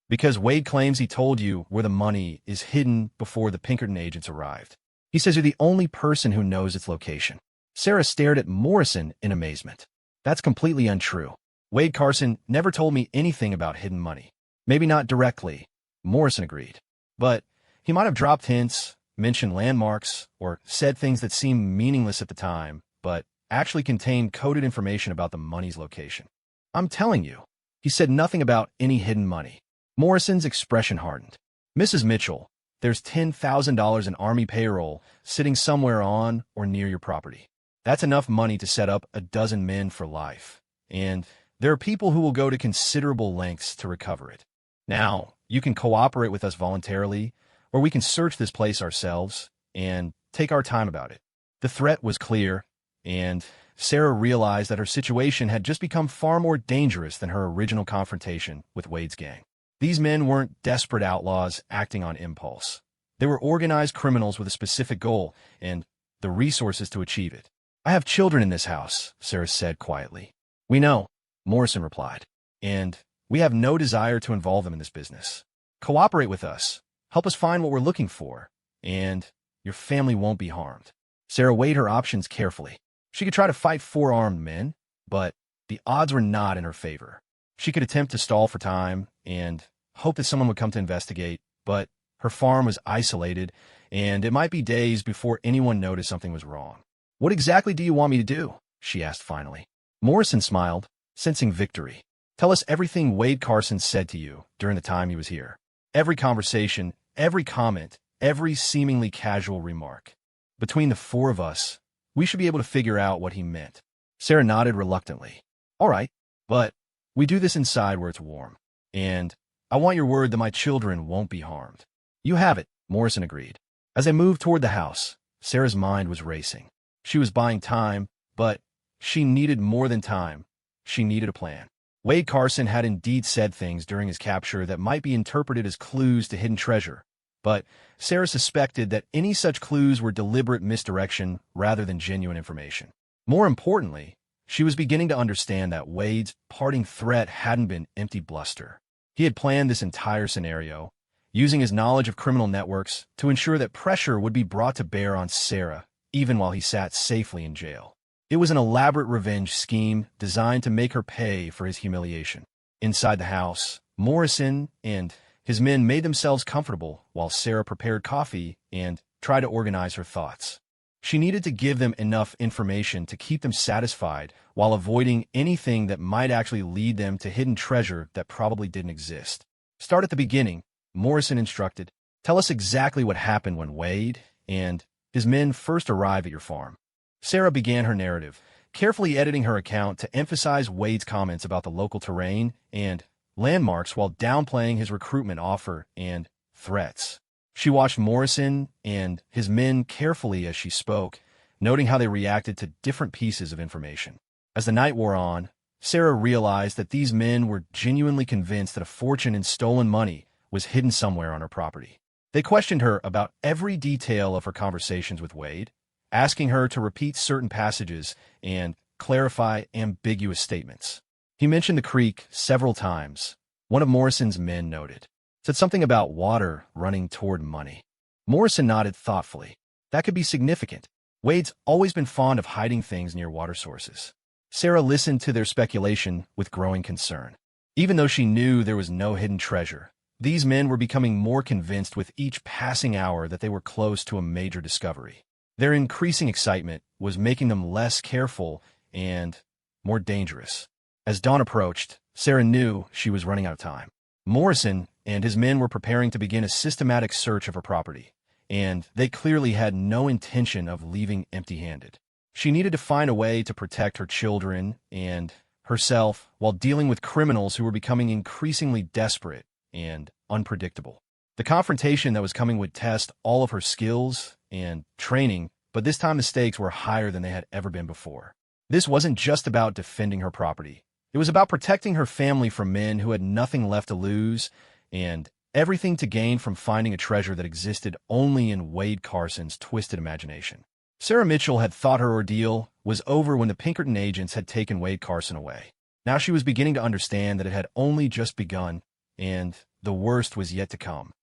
"Because Wade claims he told you where the money is hidden before the Pinkerton agents arrived. He says you're the only person who knows its location." Sarah stared at Morrison in amazement. "That's completely untrue. Wade Carson never told me anything about hidden money." "Maybe not directly," Morrison agreed. "But he might have dropped hints, mentioned landmarks, or said things that seemed meaningless at the time, but actually contained coded information about the money's location. I'm telling you, he said nothing about any hidden money." Morrison's expression hardened. "Mrs. Mitchell, there's $10,000 in Army payroll sitting somewhere on or near your property. That's enough money to set up a dozen men for life, and there are people who will go to considerable lengths to recover it. Now, you can cooperate with us voluntarily, or we can search this place ourselves and take our time about it." The threat was clear, and Sarah realized that her situation had just become far more dangerous than her original confrontation with Wade's gang. These men weren't desperate outlaws acting on impulse. They were organized criminals with a specific goal and the resources to achieve it. "I have children in this house," Sarah said quietly. "We know," Morrison replied, "and we have no desire to involve them in this business. Cooperate with us, help us find what we're looking for, and your family won't be harmed." Sarah weighed her options carefully. She could try to fight 4 armed men, but the odds were not in her favor. She could attempt to stall for time and hope that someone would come to investigate, but her farm was isolated, and it might be days before anyone noticed something was wrong. "What exactly do you want me to do?" she asked finally. Morrison smiled, sensing victory. "Tell us everything Wade Carson said to you during the time he was here. Every conversation, every comment, every seemingly casual remark. Between the 4 of us, we should be able to figure out what he meant." Sarah nodded reluctantly. "All right, but we do this inside where it's warm, and I want your word that my children won't be harmed." "You have it," Morrison agreed. As they moved toward the house, Sarah's mind was racing. She was buying time, but she needed more than time. She needed a plan. Wade Carson had indeed said things during his capture that might be interpreted as clues to hidden treasure, but Sarah suspected that any such clues were deliberate misdirection rather than genuine information. More importantly, she was beginning to understand that Wade's parting threat hadn't been empty bluster. He had planned this entire scenario, using his knowledge of criminal networks to ensure that pressure would be brought to bear on Sarah, even while he sat safely in jail. It was an elaborate revenge scheme designed to make her pay for his humiliation. Inside the house, Morrison and his men made themselves comfortable while Sarah prepared coffee and tried to organize her thoughts. She needed to give them enough information to keep them satisfied while avoiding anything that might actually lead them to hidden treasure that probably didn't exist. "Start at the beginning," Morrison instructed. "Tell us exactly what happened when Wade and his men first arrived at your farm." Sarah began her narrative, carefully editing her account to emphasize Wade's comments about the local terrain and landmarks while downplaying his recruitment offer and threats. She watched Morrison and his men carefully as she spoke, noting how they reacted to different pieces of information. As the night wore on, Sarah realized that these men were genuinely convinced that a fortune in stolen money was hidden somewhere on her property. They questioned her about every detail of her conversations with Wade, asking her to repeat certain passages and clarify ambiguous statements. He mentioned the creek several times. One of Morrison's men noted. Said something about water running toward money. Morrison nodded thoughtfully. That could be significant. Wade's always been fond of hiding things near water sources. Sarah listened to their speculation with growing concern. Even though she knew there was no hidden treasure, these men were becoming more convinced with each passing hour that they were close to a major discovery. Their increasing excitement was making them less careful and more dangerous. As dawn approached, Sarah knew she was running out of time. Morrison and his men were preparing to begin a systematic search of her property, and they clearly had no intention of leaving empty-handed. She needed to find a way to protect her children and herself while dealing with criminals who were becoming increasingly desperate and unpredictable. The confrontation that was coming would test all of her skills and training, but this time the stakes were higher than they had ever been before. This wasn't just about defending her property. It was about protecting her family from men who had nothing left to lose and everything to gain from finding a treasure that existed only in Wade Carson's twisted imagination. Sarah Mitchell had thought her ordeal was over when the Pinkerton agents had taken Wade Carson away. Now she was beginning to understand that it had only just begun, and the worst was yet to come.